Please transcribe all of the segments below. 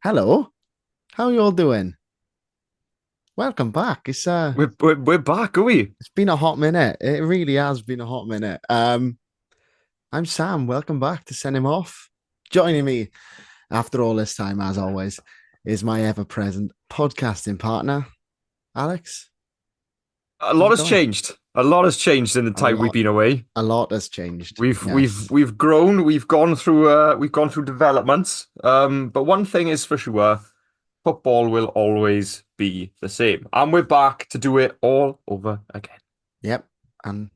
Hello, how are you all doing? Welcome back. We're back, are we? It's been a hot minute. It really has been a hot minute. I'm Sam. Welcome back to Send Him Off. Joining me after all this time, as always, is my ever-present podcasting partner, Alex. A How's lot it has going? changed. A lot has changed in the A time we've lot, been away. a lot has changed. We've grown. We've gone through developments. But one thing is for sure, football will always be the same, and we're back to do it all over again. Yep, and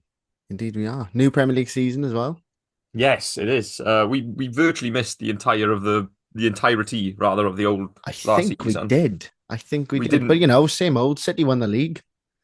indeed we are. New Premier League season as well. Yes, it is. We virtually missed the entirety rather of the old I last think we season. did. I think we We did. But didn't. same old. City won the league.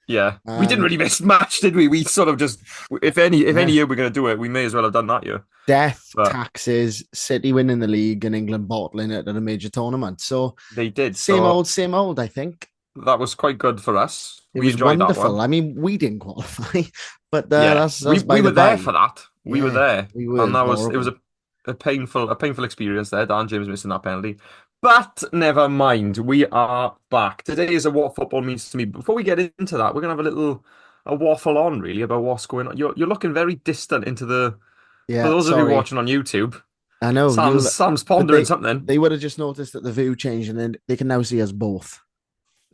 Yeah, we didn't Um, really miss much, did we? We sort of just, if any yeah. year we're going to do it, we may as well have done that year. Death, But taxes, City winning the league, and England bottling it at a major tournament. So they did. So same old. I think that was quite good for us. it We was enjoyed that wonderful. one. I mean, we didn't qualify, but Yeah, we that's by we the were there by. for that. We were Yeah, there, we were. It and was that was it was horrible. a painful experience there. Dan James missing that penalty, but never mind. We are back. Today is a what football means to me. Before we get into that, we're gonna have a waffle on really about what's going on. You're looking very distant into the. For Yeah, those of you sorry. watching on YouTube, I know Sam's you'll, Sam's but pondering something. they would have just noticed that the view changed, and then they can now see us both,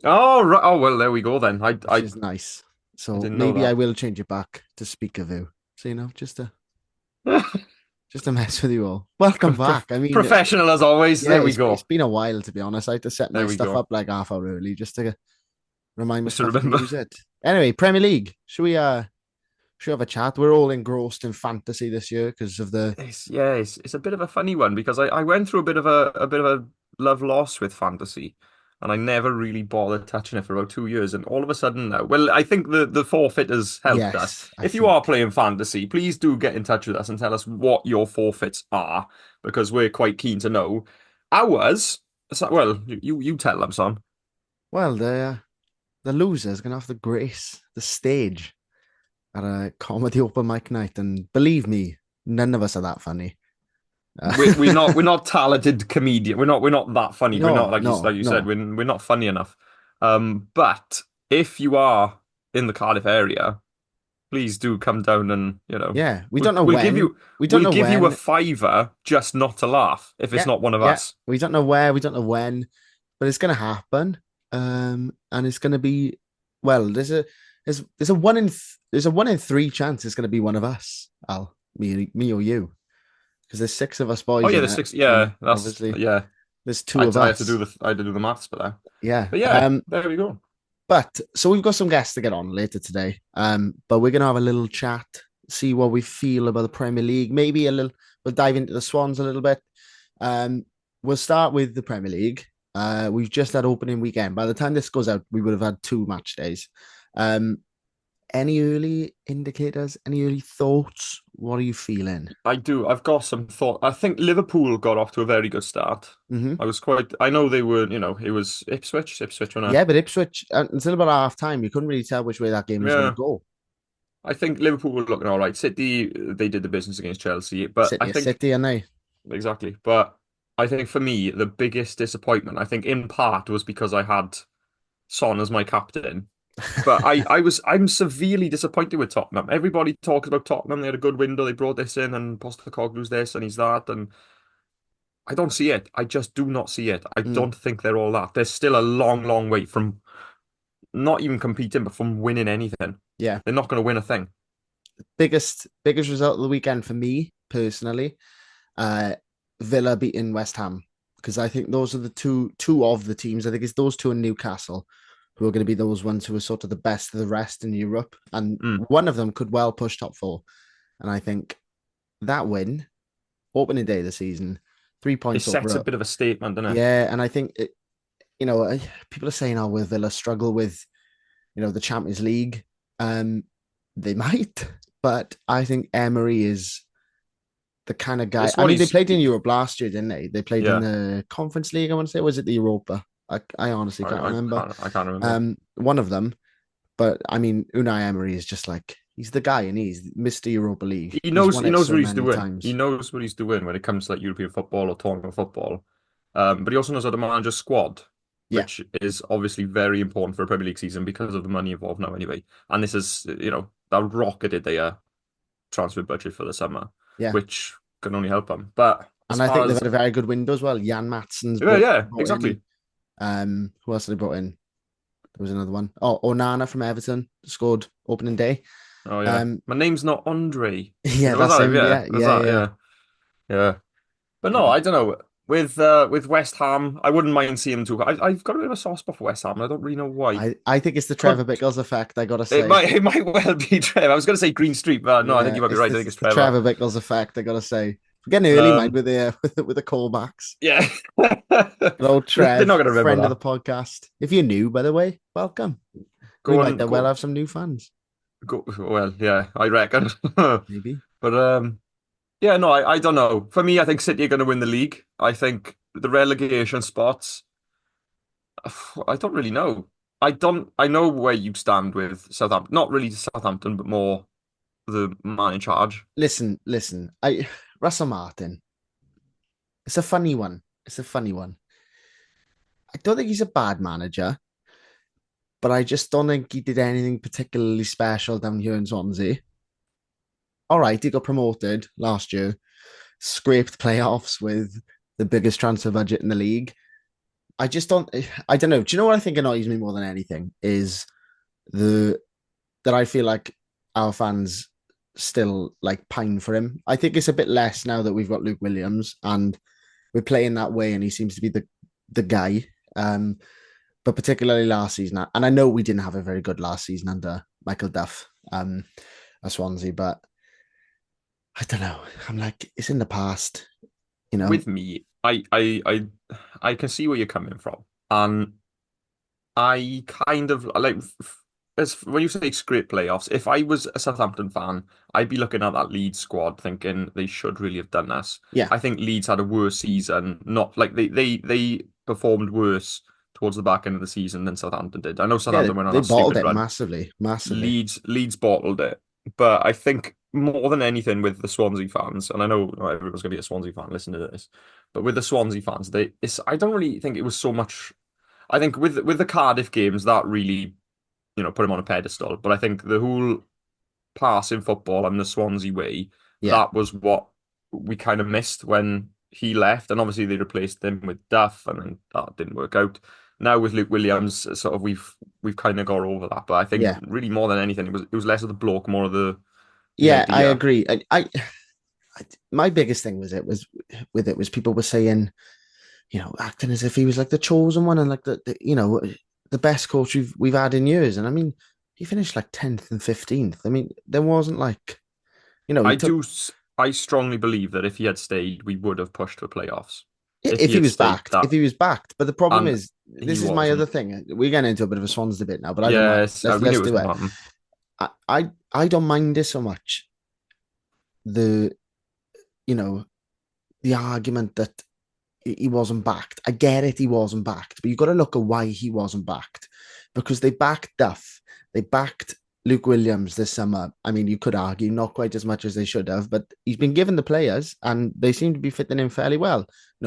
Oh right. Oh well, there we go then. I which I is nice. I So didn't know maybe I that. will change it back to speaker view. So just to mess with you all. Welcome back. I mean, Professional as always. yeah, There we it's go. been a while to be honest. I had to set my There we stuff go. up like half hour early just to remind Just to myself to remember. use it. Anyway, Premier League. Should we have a chat? We're all engrossed in fantasy this year because of the It's a bit of a funny one because I went through a bit of a love loss with fantasy, and I never really bothered touching it for about 2 years. And all of a sudden now, well, I think the forfeit has helped us. yes, I If you are think. playing fantasy, please do get in touch with us and tell us what your forfeits are because we're quite keen to know. Ours, well, you tell them, son. Well, the loser's gonna have to grace the stage at a comedy open mic night, and believe me, none of us are that funny. We're not talented comedian. We're not that funny. We're not No, like you said. no. We're not funny enough. But if you are in the Cardiff area, please do come down and Yeah, we'll we'll give you We don't we'll know give you a when. fiver just not to laugh if it's Yeah, not one of yeah. us. We don't know where. We don't know when, but it's gonna happen. And it's gonna be. Well, there's a there's a 1 in 3 chance it's gonna be one of us. Al, me or you, because there's 6 of us Oh boys yeah, in the it, six. and Yeah, that's obviously yeah. there's two I of I have to do us. the maths for that. Yeah. But yeah, there we go. But so we've got some guests to get on later today. But we're gonna have a little chat, see what we feel about the Premier League. Maybe a little. We'll dive into the Swans a little bit. Um, we'll start with the Premier League. We've just had opening weekend. By the time this goes out, we would have had 2 match days. Um, any early indicators? Any early thoughts? What are you feeling? I do. I've got some thought. I think Liverpool got off to a very good start. Mm-hmm. I know they were, it was Ipswich, wasn't Yeah, but Ipswich until about half time, you couldn't really tell which way that game it? was going to Yeah. go. I think Liverpool were looking all right. City, they did the business against Chelsea, but I City, think City, and they. exactly. But I think for me, the biggest disappointment, I think in part was because I had Son as my captain. But I'm severely disappointed with Tottenham. Everybody talks about Tottenham. They had a good window. They brought this in, and Postecoglou's this, and he's that, and I don't see it. I just do not see it. I Mm, don't think they're all that. There's still a long, long way from not even competing, but from winning anything. yeah. They're not going to win a thing. Biggest result of the weekend for me personally, uh, Villa beating West Ham, because I think those are the two of the teams. I think it's those two in Newcastle who are going to be those ones who are sort of the best of the rest in Europe, and Mm. one of them could well push top four. And I think that win, opening day of the season, three It points sets a over. bit of a statement, doesn't it? Yeah, and I think people are saying, "Oh, will Villa struggle with the Champions League?" Um, they might, but I think Emery is the kind of guy. It's I what mean, they he's. played in Europe last year, didn't they? They played in Yeah, the Conference League. I want to say, was it the Europa? I honestly I, can't I remember. can't I can't remember. One of them. But I mean, Unai Emery is just like he's the guy, and he's Mr. Europa League. He He's knows won he it knows so what he's many doing. He times. knows what he's doing when it comes to like European football or tournament football. But he also knows how to manage a squad, Yeah, which is obviously very important for a Premier League season because of the money involved now anyway. And this is, that rocketed their transfer budget for the summer, yeah. which can only help them. But as And I think far they've as, had a very good window as well. Jan Matson's yeah, yeah, brought in. exactly. Who else did they brought in? There was another one. Oh, Onana from Everton scored opening day. Oh yeah, Um, my name's not Andre. yeah, Was that's that? him. Yeah, Yeah, was yeah, that? yeah. Yeah, yeah. But no, Um, I don't know. With West Ham, I wouldn't mind seeing them too. I've got a bit of a soft spot for West Ham, and I don't really know why. I think it's the Trevor Could Bickles effect. I gotta it say. might it might well be Trev. I was going to say Green Street, but no, I think Yeah, you might be it's right. I think it's the Trevor. Trevor Bickles effect. I gotta say. We're getting early, mind, Um, with the with the callbacks. yeah, Good old they're not Trev, going to remember friend of the that. podcast. If you're new, by the way, welcome. We Go might on, well go have some new fans, go. Well, yeah, I reckon. maybe. But yeah, no, I don't know. For me, I think City are going to win the league. I think the relegation spots. I don't really know. I don't. I know where you stand with Southampton. Not really Southampton, but more the man in charge. Listen. I Russell Martin. It's a funny one. It's a funny one. I don't think he's a bad manager, but I just don't think he did anything particularly special down here in Swansea. All right, he got promoted last year, scraped playoffs with the biggest transfer budget in the league. I just don't. I don't know. Do you know what I think annoys me more than anything is the that I feel like our fans still like pine for him. I think it's a bit less now that we've got Luke Williams and we're playing that way, and he seems to be the guy. Um, but particularly last season, and I know we didn't have a very good last season under Michael Duff at Swansea, but I don't know. I'm like, it's in the past, you know. With me, I can see where you're coming from, and I kind of like as when you say scrape playoffs. If I was a Southampton fan, I'd be looking at that Leeds squad, thinking they should really have done this. Yeah, I think Leeds had a worse season. Not like they performed worse towards the back end of the season than Southampton did. I know yeah, Southampton went on they that bottled stupid it run. massively, massively. Leeds bottled it. But I think more than anything with the Swansea fans, and I know not everyone's going to be a Swansea fan listening to this, but with the Swansea fans, I don't really think it was so much. I think with the Cardiff games that really put him on a pedestal. But I think the whole pass in football and the Swansea way, Yeah, that was what we kind of missed when he left, and obviously they replaced him with Duff, and then that didn't work out. Now with Luke Williams, sort of we've kind of got over that. But I think yeah, really more than anything, it was less of the bloke, more of the yeah. I idea. agree. My biggest thing was people were saying, acting as if he was like the chosen one and like the best coach we've had in years. And I mean, he finished like 10th and 15th. I mean, there wasn't like, he I took do. I strongly believe that if he had stayed, we would have pushed for playoffs. If if he he had was stayed, backed, that if he was backed. But the problem and is, he this is my other wasn't. thing. We're getting into a bit of a Swans debate now, but I don't mind. Yes, we knew Let's it was do going to it. happen. I don't mind it so much. The you know the argument that he wasn't backed. I get it, he wasn't backed, but you've got to look at why he wasn't backed. Because they backed Duff, they backed Luke Williams this summer. I mean, you could argue not quite as much as they should have, but he's been given the players and they seem to be fitting in fairly well.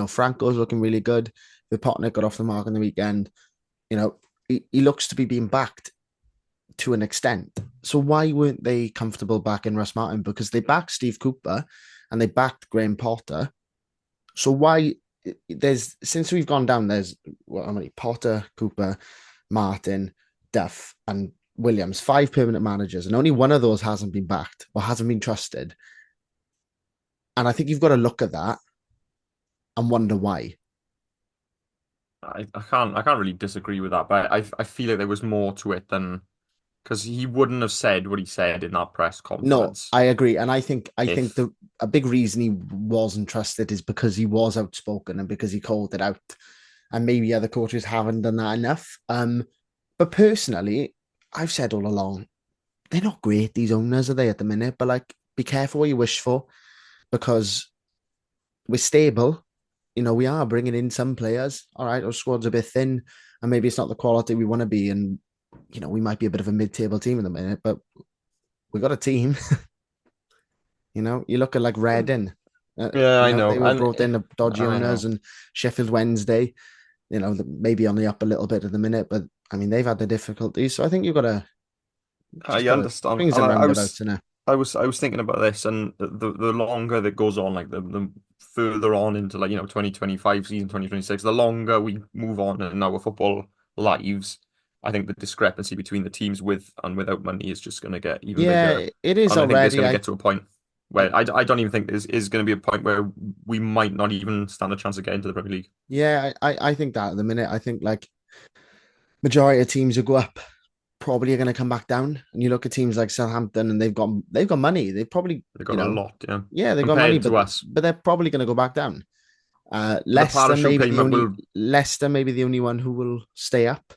Franco's looking really good. The Potnick got off the mark on the weekend. He looks to be being backed to an extent. So why weren't they comfortable backing Russ Martin? Because they backed Steve Cooper and they backed Graham Potter. So why there's since we've gone down, there's how many? Potter, Cooper, Martin, Duff, and Williams, 5 permanent managers, and only one of those hasn't been backed or hasn't been trusted. And I think you've got to look at that and wonder why. I can't really disagree with that, but I feel like there was more to it than because he wouldn't have said what he said in that press No, conference I agree, and I think if the a big reason he wasn't trusted is because he was outspoken and because he called it out, and maybe other coaches haven't done that enough. But personally, I've said all along they're not great. These owners are they at the minute, but like, be careful what you wish for because we're stable. We are bringing in some players. All right, our squad's a bit thin, and maybe it's not the quality we want to be, and we might be a bit of a mid-table team in the minute, but we got a team. You look at like Reading. Yeah, I know. They were And brought in the dodgy I owners, know. and Sheffield Wednesday, maybe on the up a little bit at the minute, but I mean they've had their difficulties. So I think you've got to just I got to understand. swings And and roundabouts in it. I was thinking about this, and the longer that goes on, like the further on into, like, 2025 season, 2026, the longer we move on in our football lives, I think the discrepancy between the teams with and without money is just going to get even bigger. Yeah, it is And I think there's already. going to get to a point where I don't even think there's is going to be a point where we might not even stand a chance of getting to the Premier League. Yeah, I think that at the minute, I think like majority of teams who go up probably are going to come back down. And you look at teams like Southampton, and they've got money. They probably, They've got a lot, yeah. yeah, they've got money, Compared but to us, they're probably going to go back down. the parachute payment will. Leicester maybe the only one who will stay up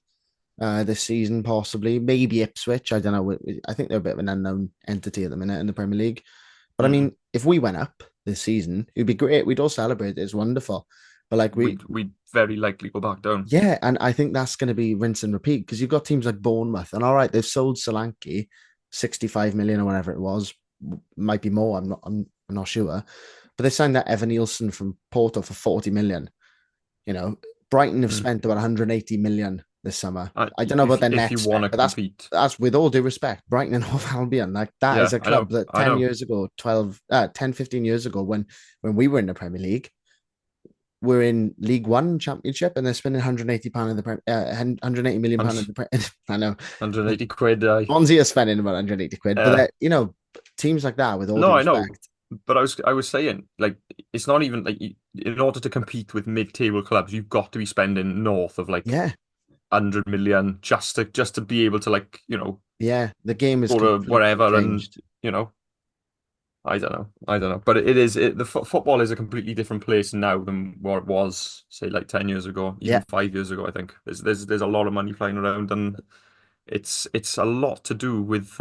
this season, possibly. Maybe Ipswich. I don't know. I think they're a bit of an unknown entity at the minute in the Premier League. But I Mm. mean, if we went up this season, it'd be great. We'd all celebrate. It's wonderful. But like We'd very likely go back down. yeah, and I think that's going to be rinse and repeat because you've got teams like Bournemouth, and all right, they've sold Solanke 65 million or whatever it was, might be more. I'm not sure, but they signed that Evan Nielsen from Porto for 40 million. You know, Brighton have Mm. spent about 180 million this summer. I don't know about their If net you want spend, to but compete, that's with all due respect, Brighton and Hove Albion, like that is yeah, a I know, club that I 10 know. years ago, 10, 15 years ago, when we were in the Premier League, we're in League One Championship, and they're spending 180 pound in the 180 million pound in the I know 180 quid. Swansea are spending about 180 quid, but Uh, teams like that, with all no, due I know, respect, but I was saying, like, it's not even like in order to compete with mid-table clubs, you've got to be spending north of like yeah, 100 million just to be able to, like, yeah, the game is go to completely wherever. And changed. you know I don't know, but the football is a completely different place now than what it was, say, like 10 years ago, even Yeah, 5 years ago. I think there's a lot of money flying around, and it's a lot to do with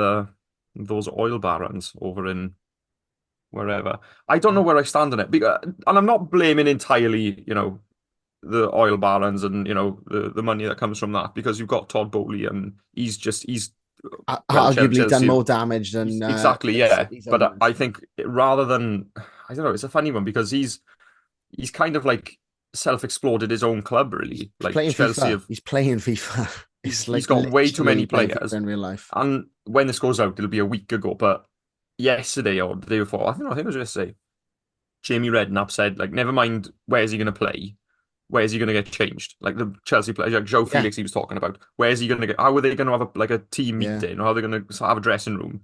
those oil barons over in wherever. I don't know where I stand on it, because, and I'm not blaming entirely, the oil barons and the money that comes from that, because you've got Todd Bowley, and he's well, arguably done Chelsea. more damage than Exactly, yeah. City's But owners. I think rather than, I don't know, it's a funny one because he's kind of like self-exploded his own club, really. He's Like playing Chelsea FIFA. have, He's playing FIFA. It's he's like got way too literally many playing FIFA players. in real life. And when this goes out, it'll be a week ago. But yesterday or the day before, I think it was yesterday, Jamie Redknapp said, like, never mind where's he going to play, where's he going to get changed? Like the Chelsea player, like Joe Yeah, Felix, he was talking about. Where's he going to get? How are they going to have a team yeah. meeting, or how are they going to have a dressing room?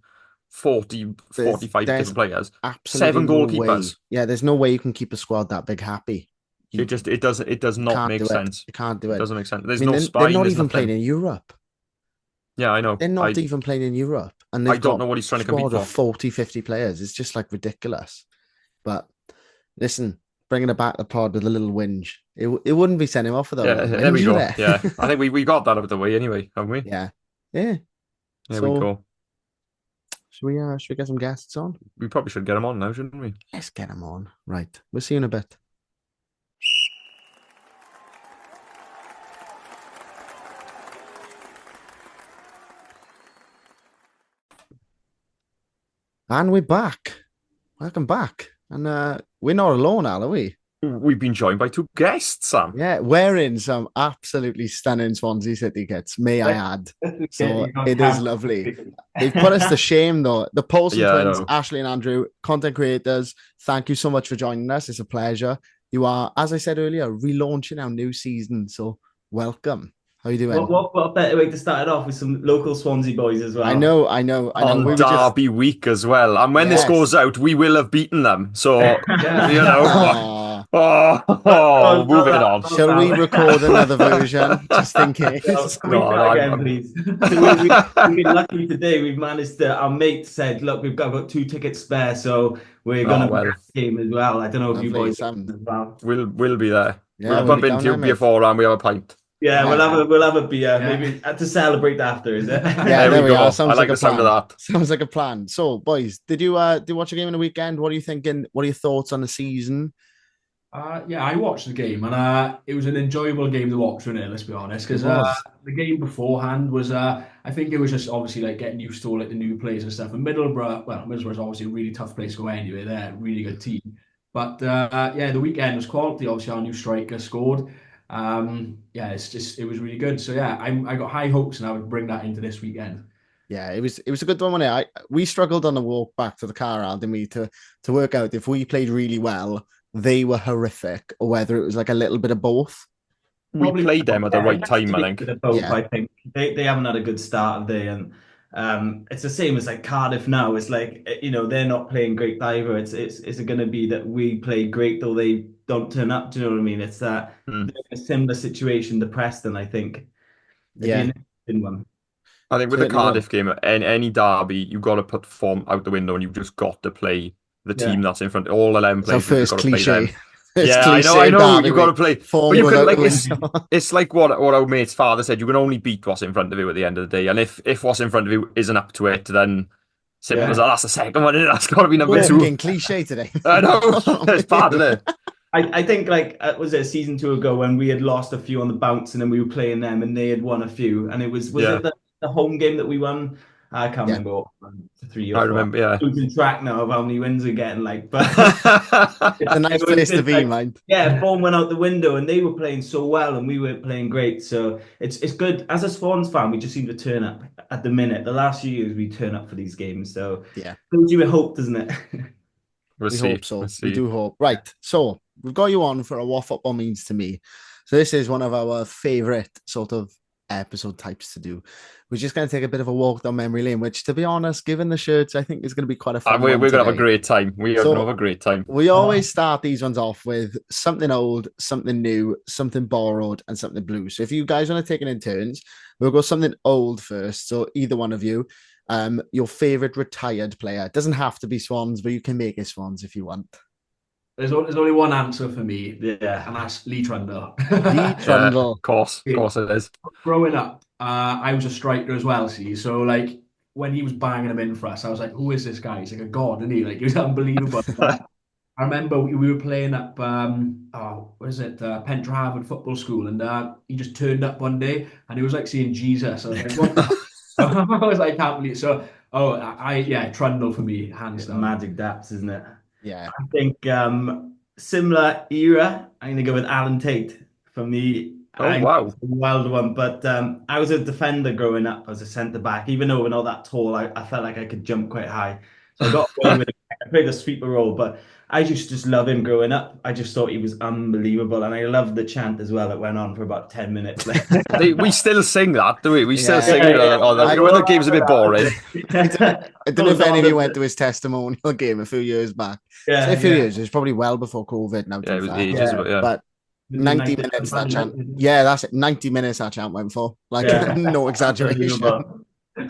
40, forty-five There's different players, absolutely seven no way. goalkeepers. Yeah, there's no way you can keep a squad that big happy. You It does you not can't make do it. sense. You can't do It it. doesn't make sense. I There's mean, no they're spine. not There's even playing nothing. in Europe. Yeah, I know. They're not even playing in Europe, and I they've don't got know what a he's trying to compete squad of for. 40, 50 players. It's just like ridiculous. But listen, bringing it back to the pod with a little whinge. It wouldn't be sending him off without a Yeah, little there we whinge, go. Yeah, would I it? think we got that out of the way anyway, haven't we? Yeah. Yeah. There we So go. should we get some guests on? We probably should get him on now, shouldn't we? Let's get them on. Right. We'll see you in a bit. And we're back. Welcome back. And we're not alone, Al, are we? We've been joined by two guests, Sam. Yeah, wearing some absolutely stunning Swansea City kits, may I add. So it is lovely. They've put us to shame, though. The Polson Yeah, I Twins, know. Ashley and Andrew, content creators, thank you so much for joining us. It's a pleasure. You are, as I said earlier, relaunching our new season. So welcome. How are you doing? What a better way to start it off with some local Swansea boys as I well. know, I know, I know. On We were just, Derby week as well. And when this yes. goes out, we will have beaten them. So, Yeah. moving on. Shall we record another version just in case? Can we start again, please? So we've been lucky today. We've managed to. Our mate said, "Look, we've got 2 tickets spare, so we're going to be Well, at the game as well." I don't know if you Lovely boys sound. as well. we'll be there. Yeah, We'll we'll bump be down into you there, mate. before and we have a pint. Yeah, Yeah. we'll have a beer maybe to celebrate after. Is it? Yeah, There we we go. are. I Sounds like like a the sound of plan. that. Sounds like a plan. So, boys, did you watch a game in the weekend? What are you thinking? What are your thoughts on the season? Yeah, I watched the game and it was an enjoyable game to watch, wasn't it? Let's be honest, It because was. the game beforehand was I think it was just obviously like getting used to all like the new players and stuff. And Middlesbrough is obviously a really tough place to go anyway. They're a really good team, But yeah, the weekend was quality. Obviously, our new striker scored. Yeah, it was really good. So yeah, I got high hopes, and I would bring that into this weekend. Yeah, it was a good one, wasn't it? We struggled on the walk back to the car, Al, didn't we, to work out if we played really well, they were horrific, or whether it was like a little bit of both. We Probably played them at the right it has to time, I be a think. bit of both. Yeah. I think they haven't had a good start of the and it's the same as like Cardiff now. It's like they're not playing great either. It's going to be that we play great though they don't turn up. Do you know what I mean? It's that Hmm. they're in a similar situation to Preston. I think it'd be Yeah, an interesting one. I think with the certainly will. Cardiff game, any derby, you've got to put form out the window and you've just got to play the Yeah. team that's in front. All 11 It's our players, you've just first got to play them. cliche. First Yeah, I cliche know, derby you've got to week. play. Form But you can, without like, the window. it's like what our mate's father said, you can only beat what's in front of you at the end of the day. And if what's in front of you isn't up to it, then simple Yeah. as that. That's the second one, isn't it? That's got to be number two. Walking cliche today. I know, it's bad, isn't it? I think like was it a season 2 ago when we had lost a few on the bounce and then we were playing them and they had won a few and it was Yeah. it the home game that we won? I can't Yeah. remember what, 3 or I 4. remember, yeah. Losing track now of how many wins we're getting, like, but It's a nice place to be, like, mind. yeah, form went out the window and they were playing so well and we were playing great. So it's good. As a Swans fan, we just seem to turn up at the minute. The last few years we turn up for these games. So Yeah. fills you with hope, doesn't it? We'll We see. hope so. We'll We see. do hope. Right. So we've got you on for a what football means to me. So this is one of our favorite sort of episode types to do. We're just going to take a bit of a walk down memory lane, which, to be honest, given the shirts, I think is going to be quite a fun And we're one going to have a today. great time. We are So- going to have a great time. We always start these ones off with something old, something new, something borrowed, and something blue. So if you guys want to take it in turns, we'll go something old first. So either one of you, your favorite retired player. It doesn't have to be Swans, but you can make it Swans if you want. There's only one answer for me, Yeah. and that's Lee Trundle. Lee Trundle. Of course it is. Growing up, I was a striker as well, see. So like when he was banging them in for us, I was like, "Who is this guy? He's like a god, isn't he? Like he was unbelievable." I remember we were playing up, what is it, Pentra Harvard Football School, and he just turned up one day, and he was like seeing Jesus. I was like, "What?" I was like, "I can't believe it." So, yeah, Trundle for me, hands It's down. magic daps, isn't it? Yeah. I think similar era. I'm gonna go with Alan Tate for me. Oh, wow. A wild one, but I was a defender growing up as a centre back. Even though we're not that tall, I felt like I could jump quite high, so I got away with it. I played a sweeper role, but I used to just love him growing up. I just thought he was unbelievable, and I loved the chant as well. It went on for about 10 minutes. We still sing that, do we? We still Yeah. sing Yeah. when the game's a bit boring. I don't know if any of you went to his testimonial game a few years back. Yeah, Say a few yeah. years. It was probably well before COVID now. Yeah, it was ages, Yeah. but yeah. But 90 minutes that chant. Yeah, that's it. 90 minutes that chant went for. Like, Yeah. no exaggeration. Unbelievable.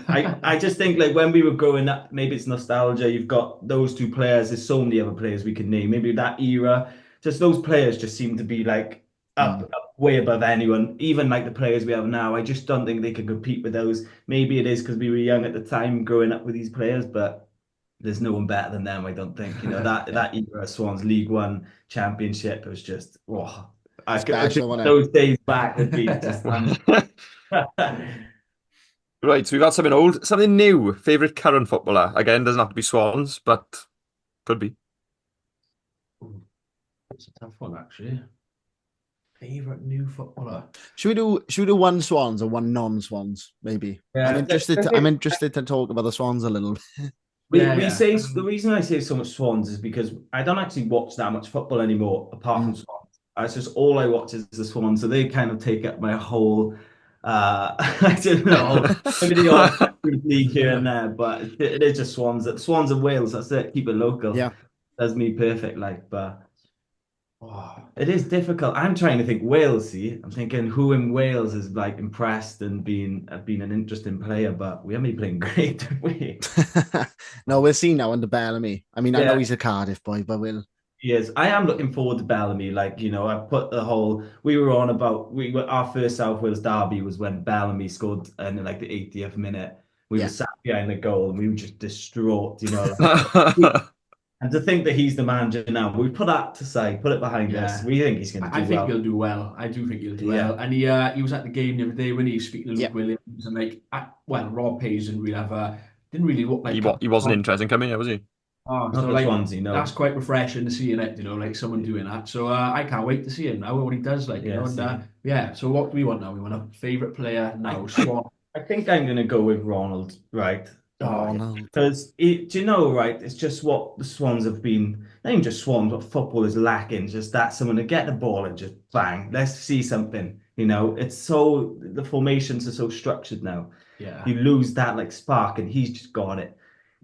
I just think like when we were growing up, maybe it's nostalgia. You've got those two players. There's so many other players we can name. Maybe that era, just those players just seem to be like up way above anyone. Even like the players we have now, I just don't think they can compete with those. Maybe it is because we were young at the time growing up with these players, but there's no one better than them. I don't think. That era, Swans League One Championship was just I Special, wasn't it? those days back would be just. Right, so we've got something old, something new. Favorite current footballer. Again, doesn't have to be Swans, but could be. It's a tough one, actually. Favorite new footballer. Should we do one Swans or one non-Swans? Maybe. Yeah, I'm interested to talk about the Swans a little. We say the reason I say so much Swans is because I don't actually watch that much football anymore apart from Swans. It's just all I watch is the Swans, so they kind of take up my whole. I don't know, maybe the odd league here and there, but it is just Swans. The Swans of Wales. That's it. Keep it local. Yeah, does me perfect. Like, but it is difficult. I'm trying to think Wales. See, I'm thinking who in Wales is like impressed and been an interesting player, but we haven't been playing great, have we? No, we'll see now under Bellamy. I mean, I know Yeah. he's a Cardiff boy, but we'll. Yes, I am looking forward to Bellamy. Like, I put the whole we were on about our first South Wales derby was when Bellamy scored in like the 80th minute. We Yeah. were sat behind the goal and we were just distraught, like, and to think that he's the manager now, we put that to side, put it behind us. We think he's going to do I think well. he'll do well. I do think he'll do Yeah. well. And he was at the game the other day when he was speaking to Luke Williams and like, Rob Hayes didn't really look like He wasn't interested in coming here, was he? Oh, Not so for like Swansea, no. that's quite refreshing to see in it, like someone doing that. So I can't wait to see him now what he does, like Yeah, and same. yeah. So what do we want now? We want a favorite player now. I, Swan. I think I'm gonna go with Ronald, right? Oh yeah, Ronald. Because do you know, right? It's just what the Swans have been. Not even just Swans, what football is lacking. Just that someone to get the ball and just bang. Let's see something. It's so the formations are so structured now. yeah. You lose that like spark, and he's just got it.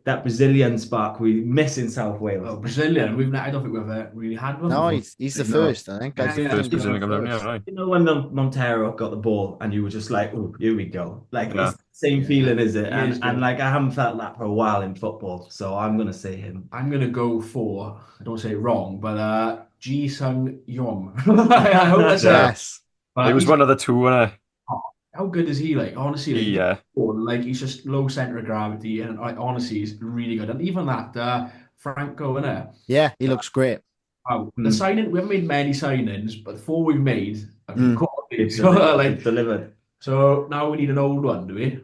That Brazilian spark we miss in South Wales. Oh, Brazilian. I don't think we've ever really had one No, before. he's the You know, first, I think. I Yeah, He's the do yeah. first think he's Brazilian the to come down. Yeah, first. right. when Montero got the ball and you were just like, oh, here we go. Like Yeah. it's the same Yeah. feeling, is it? He is And good. like I haven't felt that for a while in football, so I'm gonna say him. I'm gonna go for. I don't say it wrong, but Ji Sung Yong. I hope that's Yeah. Yes. It was he's one of the two, wasn't it? how good is he? Like honestly, like, Yeah. like he's just low center of gravity, and like honestly, he's really good. And even that Franco, innit? Yeah, he looks great. Wow, the Mm. signing we haven't made many signings, but the four we've made have been Mm. quality. It's So delivered. like, It's delivered. so now we need an old one, do we?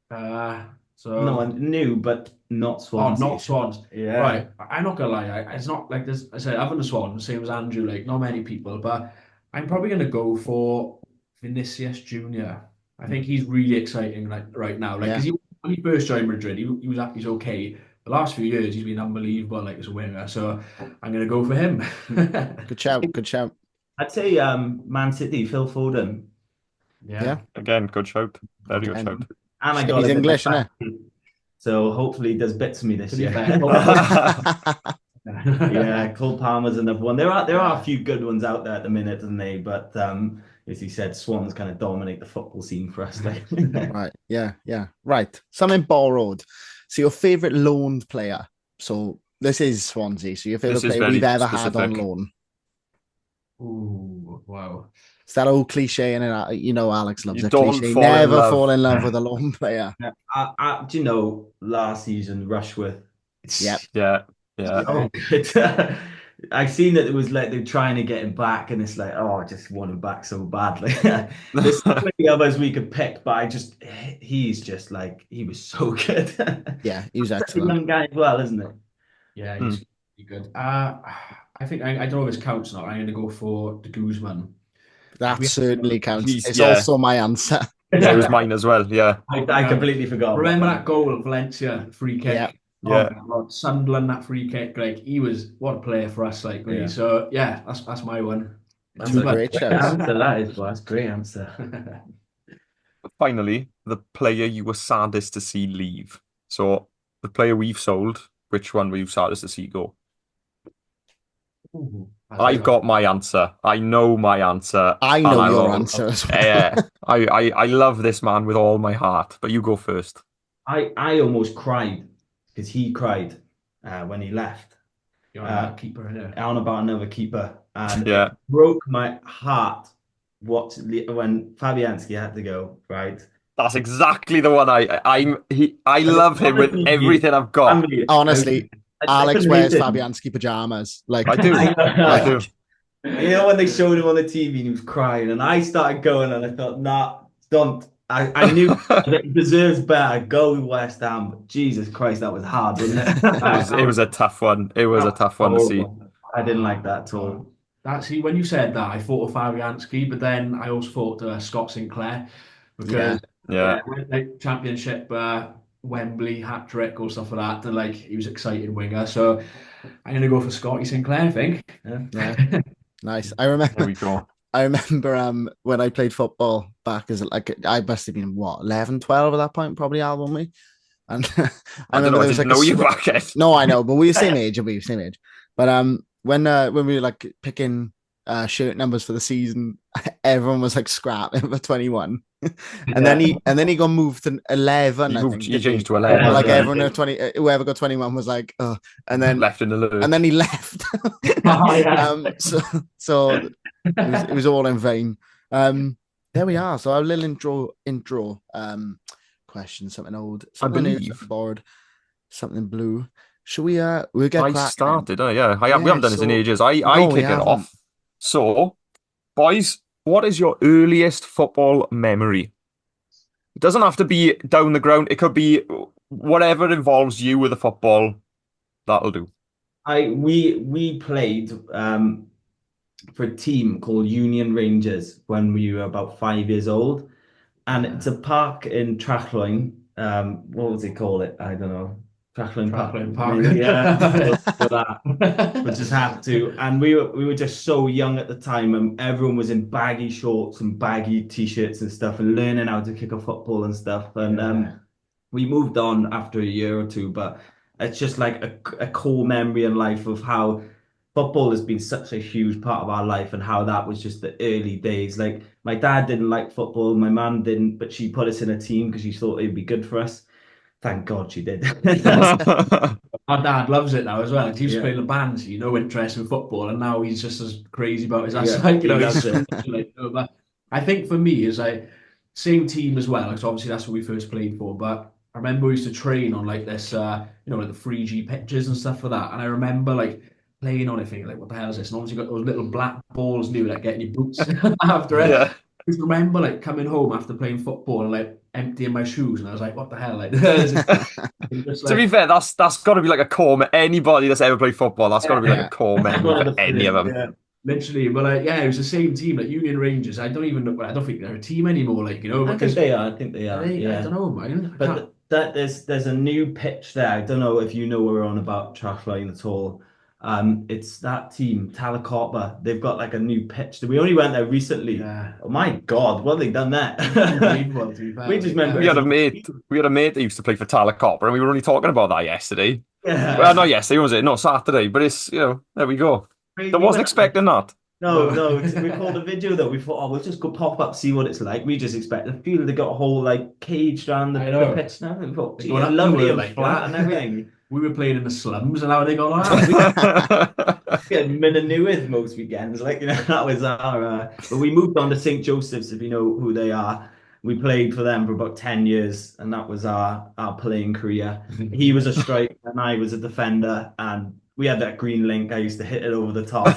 No, So I'm new, but not oh, Swansea. not Swans. Yeah. Right, I'm not gonna lie. It's not like this. I said, other than Swans, same as Andrew. Like, not many people, but I'm probably gonna go for Vinicius Junior. I think he's really exciting right now. Like, Yeah. because when he first joined Madrid, he's okay. The last few years, he's been unbelievable, like as a winger. So I'm gonna go for him. Good shout. Good shout. I'd say Man City, Phil Foden. Yeah. Yeah. Again, good shout. Very good And shout. And I shit, got he's him in my English, isn't fantasy. So hopefully he does bits for me this To be year. fair, Yeah, Cole Palmer's another one. There are a few good ones out there at the minute, isn't they? But as he said, Swans kind of dominate the football scene for us. Like. Right. Yeah. Yeah. Right. Something borrowed. So your favorite loaned player. So this is Swansea. So your favorite This is player we've very ever had on specific. loan. Ooh, wow. It's that old cliche, and Alex loves You a don't cliche. fall in Never love. fall in love with a loan player. Do you know last season Rushworth? Yep. Yeah. Yeah. Oh, good. I've seen that it was like they're trying to get him back, and it's like, oh, I just want him back so badly. There's so many others we could pick, but he's just like he was so good. Yeah, he was Such a excellent. young guy as well, isn't it? Yeah, he's really good. I think I don't know if this counts or not. I'm going to go for the Guzman. That We- certainly counts. It's Yeah. also my answer. Yeah, it was mine as well. Yeah. I completely forgot. Remember that goal, Valencia free kick? Yeah. Yeah. Oh, my God. Sunderland, that free kick. Like he was what a player for us. Like really. Yeah. So yeah, that's my one. That's Two a great great shouts. answer. That is, well, that's a great answer. Finally, the player you were saddest to see leave. So the player we've sold, which one were you saddest to see go? I've got my answer. I know my answer. I and know your answer as well. Yeah. I love this man with all my heart, but you go first. I almost cried because he cried when he left. Keeper in there. On about another keeper, and Yeah. it broke my heart. When Fabianski had to go, right? That's exactly the one I love him with everything I've got. Honestly, I Alex couldn't wears hate him. Fabianski pajamas. Like I do. I do. You know when they showed him on the TV and he was crying, and I started going, and I thought, nah, don't. I knew that he deserves better. Go with West Ham. But Jesus Christ, that was hard, wasn't it? It was a tough one. It was a tough one to see. I didn't like that at all. See, when you said that, I thought of Fabianski, but then I also thought Scott Sinclair because Yeah. like championship Wembley hat trick or stuff like that, and like he was exciting winger. So I'm gonna go for Scotty Sinclair, I think. Yeah. Nice. I There remember we go. when I played football back as like I must have been what 11, 12 at that point, probably album me. And I don't know. I didn't know you back then. No, I know, but we were same age. But when we were like picking shirt numbers for the season, everyone was like scrapping for 21. And then he got moved to 11. I think He changed to 11. like Yeah. everyone at 20, whoever got 21 was like, oh, and then left in the lurch. and then he left. So it was all in vain. There we are. So our little intro question, something old, something new, something bored, something blue. Should we we'll get cracking. Started, yeah. We haven't done this in ages. I No, kick it off. So, boys, what is your earliest football memory? It doesn't have to be down the ground. It could be whatever involves you with a football. That'll do. We played for a team called Union Rangers when we were about 5 years old, and it's a park in Trachloin. What was it called? It I don't know. Trachloin Park, Trackline maybe. Yeah, Park. for that. We just have to. And we were just so young at the time, and everyone was in baggy shorts and baggy t-shirts and stuff, and learning how to kick a football and stuff. And Yeah. we moved on after a year or two, but it's just like a core memory in life of how football has been such a huge part of our life and how that was just the early days. Like my dad didn't like football, my mum didn't, but she put us in a team because she thought it'd be good for us. Thank God she did. My dad loves it now as well. He used to Yeah, play in the band, so no interest in football, and now he's just as crazy about his ass. yeah, Like, he he's loves so it. much like, but I think for me is like same team as well. Like, so obviously that's what we first played for. But I remember we used to train on like this, like the 3G pitches and stuff for that. And I remember like playing on it, thinking like, what the hell is this? And obviously got those little black balls, new like getting your boots after it. Yeah. I just remember like coming home after playing football and like emptying my shoes, and I was like, what the hell? Like, this is just To be like. fair, that's got to be like a core. Anybody that's ever played football, that's got to be like a Yeah. core memory One of for the any of first, them. yeah. Literally, but like, yeah, it was the same team, like Union Rangers. I don't even know, I don't think they're a team anymore, like, I think because they are. I think they are are. they, I Yeah. don't know, man. I But can't, that there's a new pitch there. I don't know if you know what we're on about Trashline at all. It's that team, Talacopa. They've got like a new pitch. We only went there recently. yeah, Oh my God, what have they done there? unbelievable to be We fair. just Like, remember We as had a a mate. team. We had a mate that used to play for Talacopper, and we were only talking about that yesterday. Well, not Yeah. yesterday, was it? No, Saturday. But it's there we go. I We wasn't went expecting that. No, no. no, we called a video though. We thought, oh, we'll just go pop up, see what it's like. We just expect the field. They got a whole like cage around I the know. pitch now. We thought, They're gee, going it's up the lovely world, and like, flat and everything. we were playing in the slums, and now they go like We that. had Minna most weekends, like that was our. But we moved on to St. Joseph's, if you know who they are. We played for them for about 10 years, and that was our playing career. He was a striker, and I was a defender, and we had that green link. I used to hit it over the top.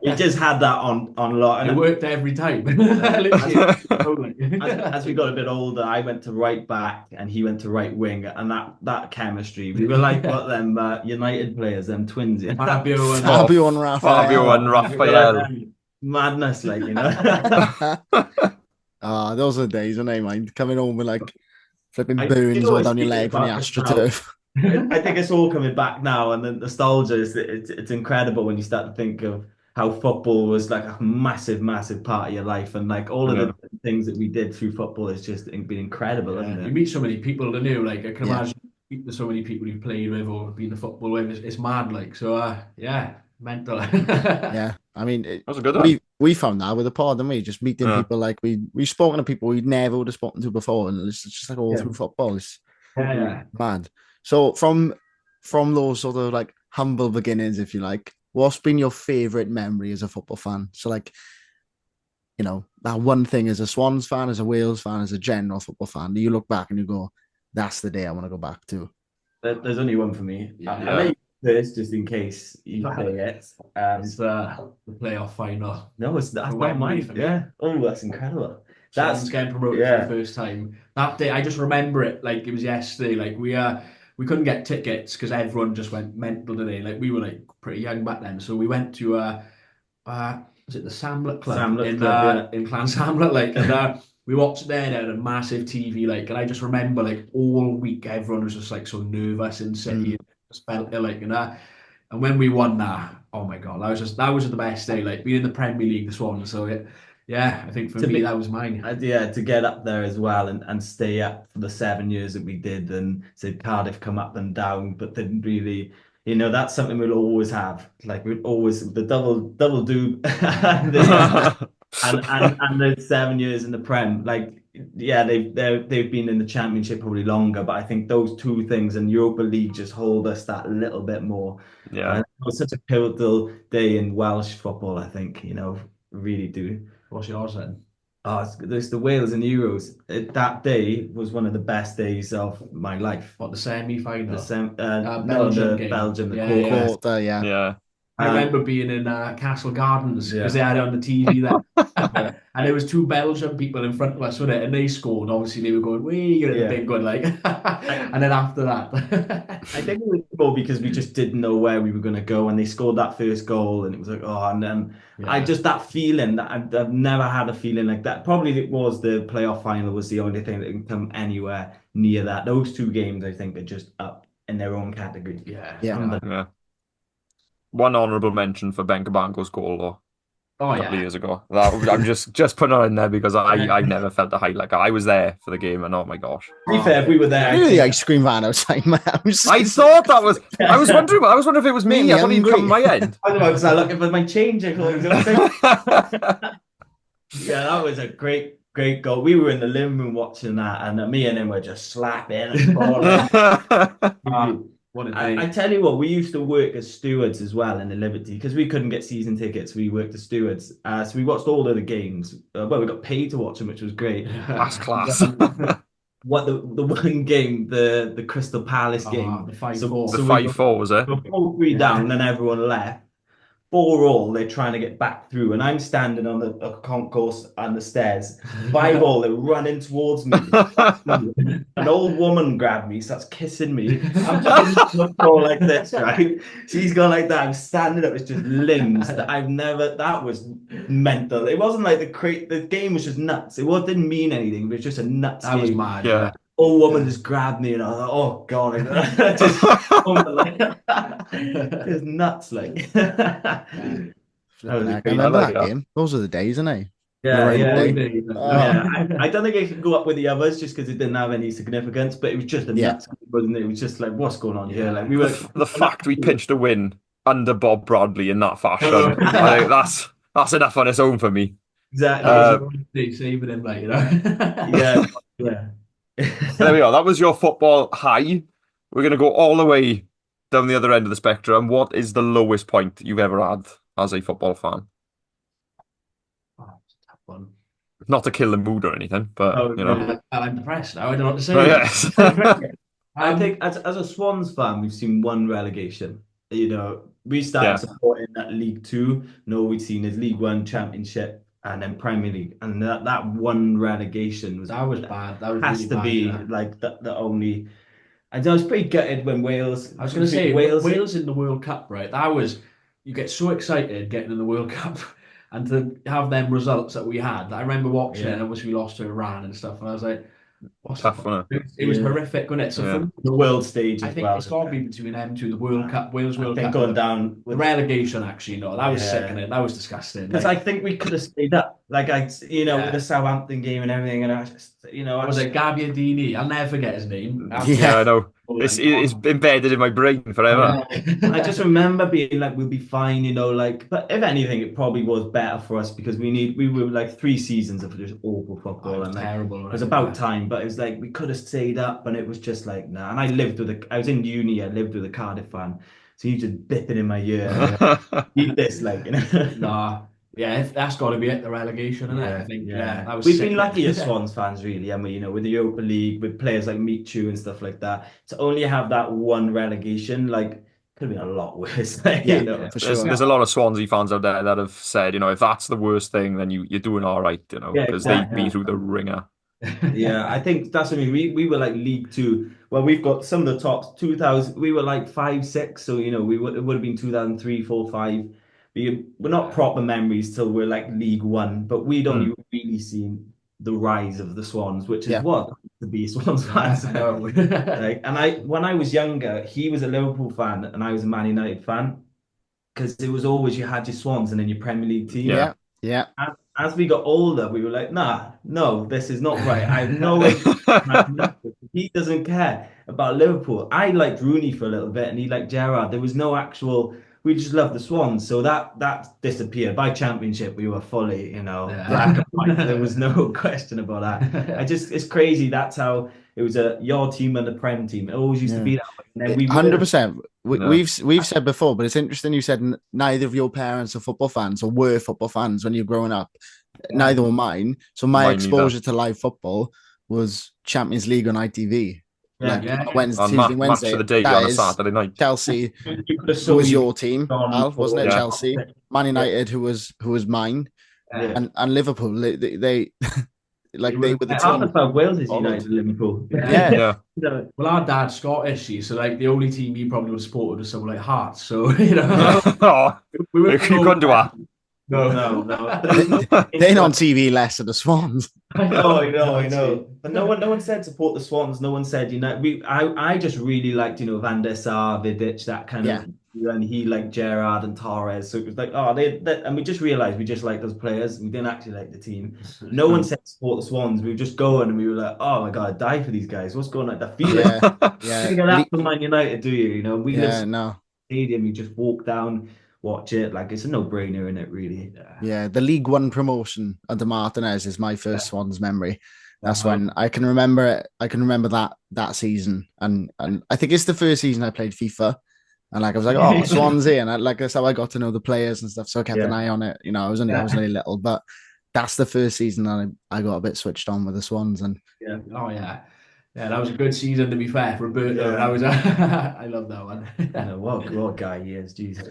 We just had that on lot. It And worked every time. as, Literally, totally. as we got a bit older, I went to right back and he went to right wing, and that chemistry, we were like what them United players, them twins, you know? Fabio and Oh, Fabio and Fabio Raphael. and We were like Raphael. them. Madness, like you know. Ah, those are the days when I mind coming home with like flipping You burns know all what, down your speaking leg from the about this now, AstroTurf. I think it's all coming back now, and the nostalgia is it's incredible when you start to think of how football was like a massive, massive part of your life, and like all of Yeah. the things that we did through football has just been incredible, yeah, isn't you it? meet so many people that knew. Like I can Yeah. imagine speak to so many people you've played with or been to football with. It's mad. Like so, yeah, mental. Yeah. I mean, That was a good one. we found that with the pod, didn't we? Just meeting Yeah. people like we've spoken to people we never would have spoken to before, and it's just like all Yeah, through football. It's yeah. mad. So from those sort of like humble beginnings, if you like, what's been your favorite memory as a football fan? So like, that one thing as a Swans fan, as a Wales fan, as a general football fan, do you look back and you go, that's the day I want to go back to? There's only one for me. Yeah. I'll let you first, just in case you say it. It's the playoff final. No, that's For not Wembley mine. for me. Yeah. Oh, that's incredible. Swans That's getting promoted for the yeah. first time. That day, I just remember it like it was yesterday. Like we couldn't get tickets because everyone just went mental today. Like we were like pretty young back then, so we went to was it the Samlet Club Samlet Club, yeah. in Clan Samlet? Like and we watched there. They had a massive TV. Like and I just remember like all week everyone was just like so nervous in City. Mm. Just felt it like and when we won that, oh my God, that was the best day. Like being in the Premier League, the Swans. So yeah, I think for To me be that was mine. yeah, to get up there as well and stay up for the 7 years that we did, and said Cardiff come up and down, but didn't really, that's something we'll always have. Like we'll always the double do and the 7 years in the Prem. Like yeah, they've been in the Championship probably longer, but I think those two things and Europa League just hold us that little bit more. Yeah. It was such a pivotal day in Welsh football, I think, really do. What's yours then? Oh, it's the Wales and Euros. That day was one of the best days of my life. What the semi The final? no, Belgium the game. Belgium, the Yeah, quarter. yeah. Quarter, yeah. Yeah. I remember being in Castle Gardens because they Yeah. had it on the TV there. And there was two Belgian people in front of us with it, and they scored. Obviously, they were going, "Wee!" You know, the Yeah. big one, like. And then after that, I think it was more because we just didn't know where we were going to go, and they scored that first goal, and it was like, oh, and then I yeah. just that feeling that I've never had a feeling like that. Probably it was the playoff final was the only thing that can come anywhere near that. Those two games, I think, are just up in their own category. Yeah. Yeah. Yeah. One honourable mention for Ben Cabango's goal, though. Oh A couple of yeah. years ago. I'm just putting it in there because I never felt the height like that. I was there for the game, and oh my gosh. To be fair, if we were there, Near the ice cream van outside my house. I thought that was. I was wondering if it was me. I thought he'd come my end. I don't know, because I looking for my change. I thought it was yeah, that was a great goal. We were in the living room watching that, and me and him were just slapping and falling. What a I day. tell you what, we used to work as stewards as well in the Liberty because we couldn't get season tickets. We worked as stewards, so we watched all of the games. Well, we got paid to watch them, which was great. That's class. What the one game, the Crystal Palace game, The 5-4. The we 5-4 was it? were 4-3 down, and then everyone left. 4-4, they're trying to get back through, and I'm standing on the concourse and the stairs. 5-4, they're running towards me. An old woman grabbed me, starts kissing me. I'm just on the floor like this, right? She's gone like that. I'm standing up. It's just limbs that I've never. That was mental. It wasn't like the game was just nuts. It didn't mean anything, but it's just a nuts That was game. mad. Yeah. Old woman just grabbed me, and I was like, "Oh God!" Just nuts, like. I remember that game. Those are the days, isn't they? Yeah, I I don't think it could go up with the others just because it didn't have any significance, but it was just a nuts game, wasn't it? It was just like, what's going on here? Like we were The fact we pinched a win under Bob Bradley in that fashion, I think that's enough on its own for me. exactly. saving him, like, you know. Yeah. There we are. That was your football high. We're going to go all the way down the other end of the spectrum. What is the lowest point you've ever had as a football fan? Oh, it's a tough one. Not to kill the mood or anything, but you know. I'm depressed now. I don't know what to say. Oh, yes. I think as a Swans fan, we've seen one relegation. You know, we started supporting that League Two. No, we'd seen as League One, Championship, and then Premier League, and that one relegation was bad. That was has really to bad, be yeah. like the only. I was pretty gutted when Wales. I was going to say Wales in the World Cup, right? You get so excited getting in the World Cup, and to have them results that we had. I remember watching it, and obviously we lost to Iran and stuff, and I was like, "What's tough, wasn't it? It was horrific, wasn't it?" So from the world stage, I think it's got to be between them two, the World Cup, Wales World Cup, going down the relegation. Actually, no, that was sickening. That was disgusting. Because I think we could have stayed up, with the Southampton game and everything, and I just, was it Gabbiadini? I'll never forget his name. Yeah, I know. It's embedded in my brain forever. I just remember being like, we'll be fine, but if anything, it probably was better for us because we were like 3 seasons of just awful football. It was terrible. It was about time, but it was like, we could have stayed up and it was just like, nah. And I was in uni, I lived with a Cardiff fan. So he's just bipping in my ear. Eat this, Nah. Yeah, that's got to be it, the relegation, isn't it? I think, that was We've been lucky as Swans fans, really, and with the Europa League, with players like Michu and stuff like that, to only have that one relegation, could have been a lot worse. For sure. There's a lot of Swansea fans out there that have said, if that's the worst thing, then you're doing all right, because they've been through the ringer. Yeah, I think that's what I mean. We were like League Two. Well, we've got some of the tops. 2000, we were like 5, 6. So it would have been 2003, 4, 5. We're not proper memories till we're like League One, but we'd only really seen the rise of the Swans, which is what to be Swans fans. When I was younger, he was a Liverpool fan and I was a Man United fan because it was always you had your Swans and then your Premier League team. Yeah. As we got older, we were like, no, this is not right. I know he doesn't care about Liverpool. I liked Rooney for a little bit and he liked Gerrard. There was no actual. We just loved the Swans, so that disappeared. By Championship, we were fully, black and white. There was no question about that. It's crazy. That's how it was your team and the Prem team. It always used to be that way. And then 100%. We've said before, but it's interesting. You said neither of your parents are football fans or were football fans when you were growing up. Neither were mine. So my exposure to live football was Champions League on ITV. Yeah. like Yeah, on a yeah. Wednesday, On Tuesday, match of Wednesday. the day That on a is Saturday night. Chelsea, You could have who was you your team, gone Al, wasn't it? for- Yeah. Chelsea, Man United, who was mine, Yeah. and Liverpool. They like they were the Half team. of South Wales is Followed. United Liverpool. Yeah. Yeah. No, Well, our dad's Scottish, see, so like the only team he probably would have supported was someone like Hearts. So you know, Oh, we you were couldn't do that. no. There's no They're on TV less than the Swans. I know, I know. But no one said support the Swans. No one said, I just really liked, Van der Sar, Vidic, that kind Yeah. of, and he liked Gerrard and Torres. So it was like, oh, and we just realized we just like those players. We didn't actually like the team. No one said support the Swans. We were just going and we were like, oh my God, I'd die for these guys. What's going on? The feeling. Yeah, You yeah, don't get that from Man United, do you? We live yeah. in No, the stadium, you just walk down, watch it. Like it's a no-brainer in it, really. yeah. The League One promotion under Martinez is my first Swans memory. That's Uh-huh. when I can remember it. I can remember that season, and I think it's the first season I played FIFA, and like I was like, oh, Swansea, and that's how I got to know the players and stuff. So I kept an eye on it. I was only little, but that's the first season that I got a bit switched on with the Swans, and Yeah. Oh yeah. Yeah, that was a good season to be fair, Roberto. Yeah. That was I love that one. What guy he is, Jesus.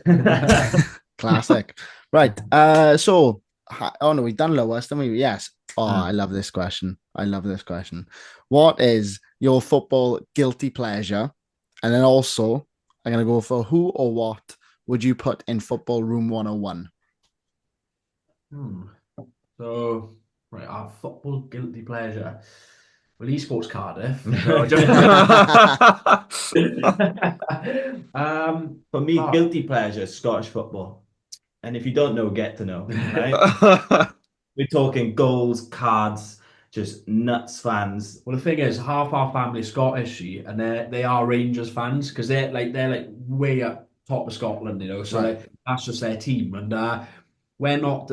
classic. Right. So, oh no, we've done lowest, haven't we? Yes. Oh, I love this question. What is your football guilty pleasure? And then also, I'm going to go for who or what would you put in Football Room 101? So, right, our football guilty pleasure. Well, esports Cardiff. For me, Oh. guilty pleasure, Scottish football. And if you don't know, get to know, right? We're talking goals, cards, just nuts fans. Well, the thing is, half our family is Scottish, and they are Rangers fans because they're like way up top of Scotland, So Right. like, that's just their team, and we're not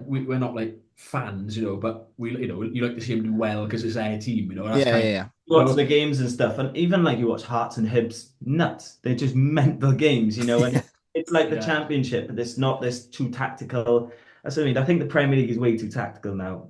we're not like fans, but we you like to see them do well because it's their team, That's Yeah. You watch the games and stuff, and even like you watch Hearts and Hibs, nuts. They're just mental games, and it's like the Yeah. Championship, but it's not this too tactical. That's what I mean. I think the Premier League is way too tactical now.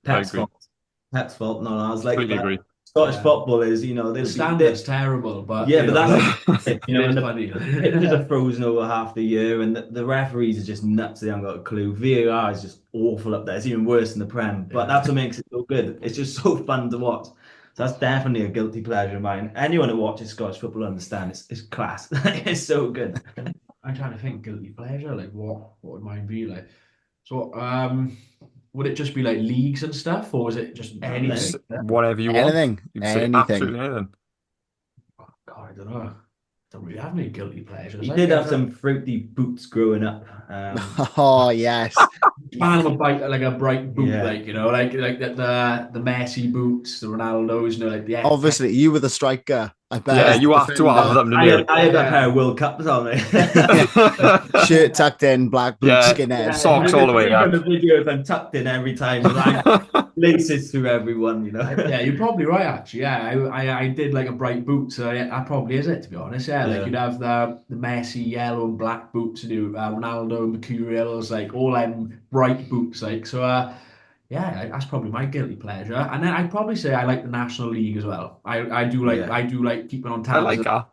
Pep's agree. fault. Pep's fault. No, I was like, Completely agree. Scottish Yeah. football is, The standard's terrible, but yeah, but that's it's and the funny. pitches are frozen over half the year, and the referees are just nuts. They haven't got a clue. VAR is just awful up there. It's even worse than the Prem, but that's what makes it so good. It's just so fun to watch. So that's definitely a guilty pleasure of mine. Anyone who watches Scottish football understands it's class. It's so good. I'm trying to think guilty pleasure, like what would mine be like? So, would it just be like leagues and stuff, or is it just anything? Whatever you want. Anything. You can say Anything. absolutely anything. Oh, God, I don't know. Don't really have any guilty pleasures. He did have some fruity boots growing up. Oh, yes. fan of a bright boot, Yeah. like the Messi boots, the Ronaldo's, like the Obviously, you were the striker. I bet. Yeah, as you the have to have them, I didn't had that pair of World Cups on me. shirt tucked in, black boots, Yeah. skinhead. Socks all the way up. up. The videos I'm tucked in every time, like laces through everyone, Yeah, you're probably right, actually. Yeah, I did like a bright boot, so yeah, that probably is it, to be honest. Yeah, like Yeah. you'd have the Messi yellow and black boots, to do Ronaldo, Mercurials, like all them bright boots, like so. Yeah, that's probably my guilty pleasure, and then I'd probably say I like the National League as well. I do like keeping on I tabs. like that.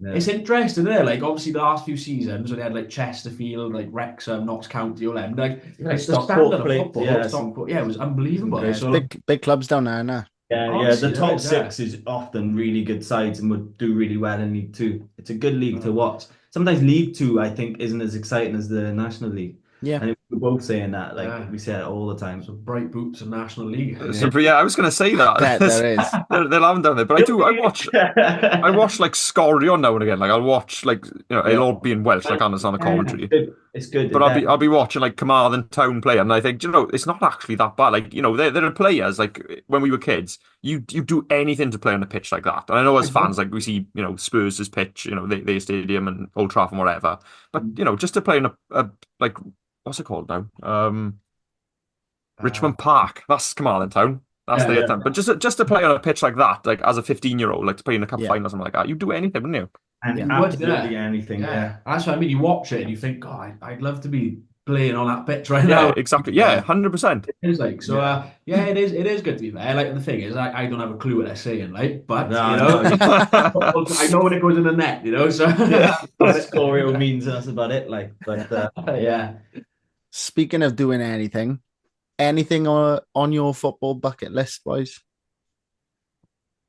It's interesting, isn't it? Like obviously the last few seasons when they had like Chesterfield, like Wrexham, Notts County, all them. Like it's the Stockport standard of play- football. yeah, Stockport, yeah, it was unbelievable. Yeah, So Big clubs down there, nah. Yeah, Honestly, the top there is, yeah. six is often really good sides and would do really well in League Two. It's a good league to watch. Sometimes League Two, I think, isn't as exciting as the National League. Yeah. And we're both saying that, like Yeah. we say it all the time. so bright boots and National League. So, yeah, I was going to say that. Bet there is. They'll have them down there. But I watch like Scorio now and again. Like I'll watch like it'll all be in Welsh, like on the commentary. It's good. But I'll be watching like Carmarthen Town play, and I think it's not actually that bad. Like there are players like when we were kids, you do anything to play on a pitch like that. And I know as fans, like we see Spurs' pitch, their stadium and Old Trafford and whatever. But just to play in a like what's it called now? Richmond Park. That's Carmarthen Town. That's their town. But just to play on a pitch like that, like as a 15-year-old, like to play in a cup final or something like that, you do anything, wouldn't you? And You would, absolutely anything. Yeah. That's what I mean. You watch it and you think, God, I'd love to be playing on that pitch right Yeah, now. exactly. Yeah, 100%. It is like so. Yeah, it is good to be fair. Like the thing is, I don't have a clue what they're saying, like, but No, no, I know when it goes in the net, So yeah, score means that's about it. Like, but yeah. Speaking of doing anything on your football bucket list, boys?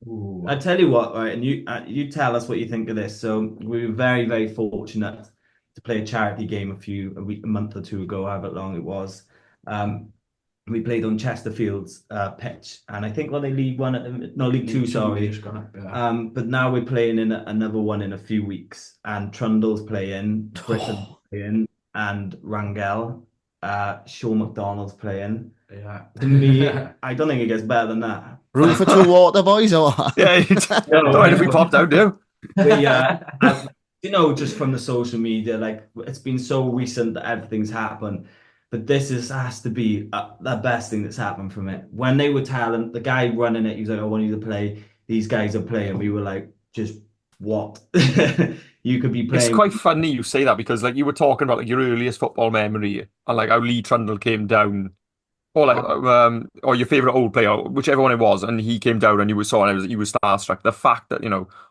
Ooh. I tell you what, right, and you tell us what you think of this. So we were very, very fortunate to play a charity game a month or two ago, however long it was. We played on Chesterfield's pitch, and I think they League One no League Two, sorry. Just gone up, yeah. But now we're playing in another one in a few weeks, and Trundle's playing, Britain's playing, and Rangel, Sean McDonald's playing. Yeah. To me, I don't think it gets better than that. Room for two water boys or what? Yeah, don't mind if we popped out, do. Just from the social media, like it's been so recent that everything's happened. But has to be the best thing that's happened from it. When they were telling the guy running it, he was like, I want you to play. These guys are playing. We were like, just what? You could be playing. It's quite funny you say that because like you were talking about like your earliest football memory and like how Lee Trundle came down, or like or your favorite old player, whichever one it was, and he came down and you saw and you were starstruck. The fact that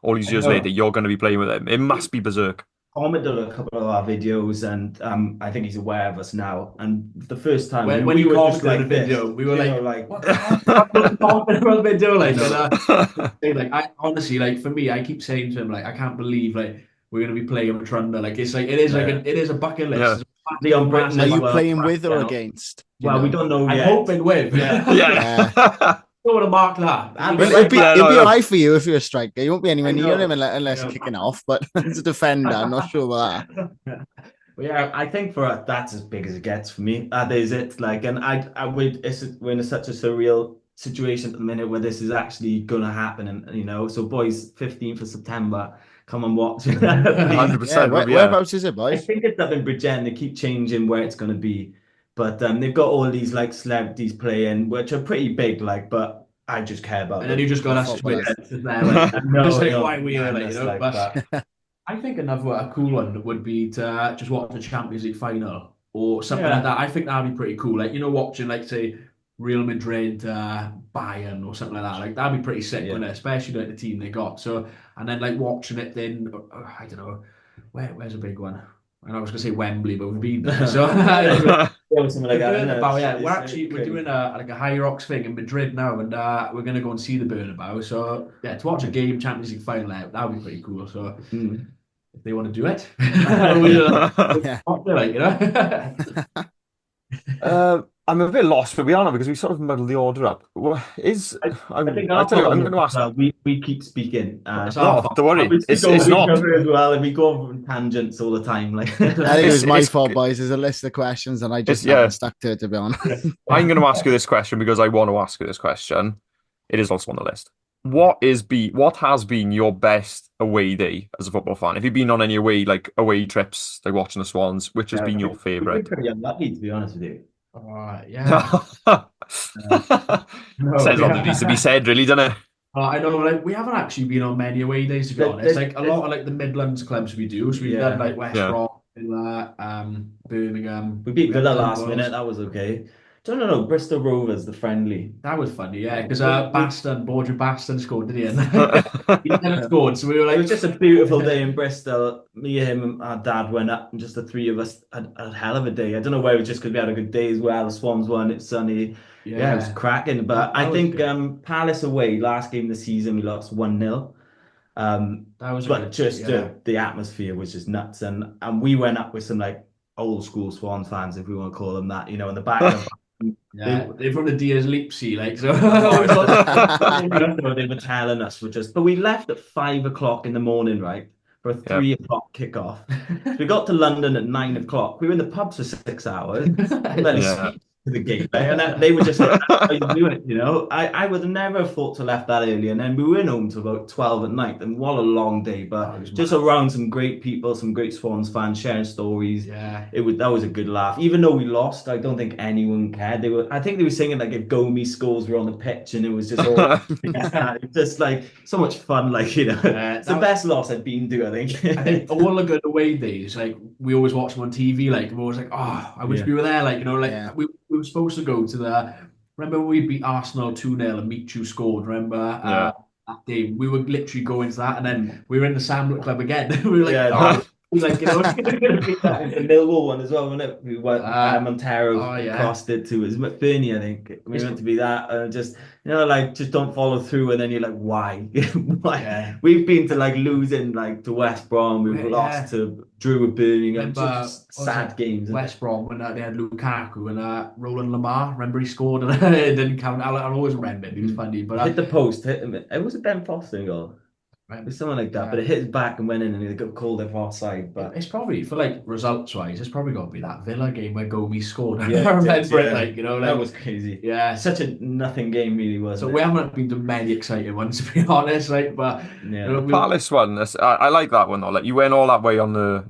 all these years later you're going to be playing with him, it must be berserk. Commented a couple of our videos, and I think he's aware of us now. And the first time when we you were commented just like the video, this, we were like, what the hell? Video like, like I honestly like for me, I keep saying to him like, I can't believe like we're gonna be playing with Trundle. Like it's like it is it is a bucket list. Yeah. Are you playing with or against? Well, we don't know yet. I'm hoping with. Yeah. Don't want to mark that. It'd be all right for you if you're a striker. You won't be anywhere near him unless kicking off. But as a defender, I'm not sure about that. Yeah, I think for us, that's as big as it gets for me. That is it. Like, and we're in such a surreal situation at the minute where this is actually gonna happen, and so boys, 15th of September, come and watch. 100%. Whereabouts is it, boys? I think it's up in Bridgend. They keep changing where it's gonna be. But they've got all these like celebrities playing, which are pretty big, like, but I just care about and then you just got us why we are but I think a cool one would be to just watch the Champions League final or something like that. I think that'd be pretty cool. Like, watching like say Real Madrid, Bayern or something like that. Like that'd be pretty sick, wouldn't it? Especially like the team they got. So and then like watching it then I don't know, where's a big one? I was gonna say Wembley, but we've been there. So something like that. We're doing a High Rocks thing in Madrid now, and we're gonna go and see the Bernabeu. So yeah, to watch a game Champions League final, that would be pretty cool. So if they want to do it, I'm a bit lost, but we are now because we sort of muddled the order up. I tell you what, I'm going to ask. We keep speaking. Don't worry, it's not. As well, and we go on tangents all the time. Like I think it was my fault, boys. There's a list of questions, and I just haven't stuck to it, to be honest. I'm going to ask you this question because I want to ask you this question. It is also on the list. What has been your best away day as a football fan? Have you been on any away trips, like watching the Swans? Which has been your favourite? We've been pretty unlucky, to be honest with you. Yeah. Says all that needs to be said, really, doesn't it? I know, like we haven't actually been on many away days, to be honest. Like a lot of like the Midlands clubs we do. So we've done like West Brom, Birmingham. We beat Villa last minute. That was okay. No, Bristol Rovers, the friendly. That was funny, yeah, because Borja Baston scored, didn't he? He scored, so we were like, it was just a beautiful day in Bristol. Me, him, and our dad went up, and just the three of us had a hell of a day. I don't know whether it was just because we had a good day as well. The Swans won, it's sunny. Yeah, it was cracking. But I think Palace away, last game of the season, we lost 1-0. That was the atmosphere was just nuts, and we went up with some like old school Swans fans, if we want to call them that, in the back of they're from the Diaz Leapsy, like so. They were telling us but we left at 5 o'clock in the morning, right, for a 3 o'clock kickoff. We got to London at 9 o'clock. We were in the pubs for 6 hours. to the game, right? And they were just like, "How you doing it?" I would have never thought to left that early, and then we were home till about 12 at night, and what a long day! But just around some great people, some great Swans fans sharing stories. Yeah. That was a good laugh. Even though we lost, I don't think anyone cared. I think they were singing like if Gomi scores were on the pitch, and it was just all just like so much fun. Like it's the best loss I've been to. I think all the good away days, like we always watch them on TV. Like we're always like, oh, I wish we were there. Like we were supposed to go to the. Remember when we beat Arsenal 2-0 and Michu scored? Remember that game? We were literally going to that, and then we were in the Samlet Club again. We were like, like the Millwall one as well, wasn't it? We went Montero crossed it to his McBurney, I think. We meant to be that, just like just don't follow through, and then you're like, why? Why? Yeah. We've been to like losing like to West Brom, we've lost to Drew with Birmingham, just sad games. West Brom when they had Lukaku and Roland Lamar. Remember he scored and it didn't count. I'll always remember it. He was funny, but hit the post, hit him. It was a Ben Foster goal. Right. It was something like that, but it hit his back and went in, and he got called it offside. But it's probably for like results wise, it's probably got to be that Villa game where Gomi scored. I remember it, like that was crazy. Yeah, such a nothing game, really was. So we haven't been to many exciting ones, to be honest. Like, but the Palace one, I like that one though. Like you went all that way on the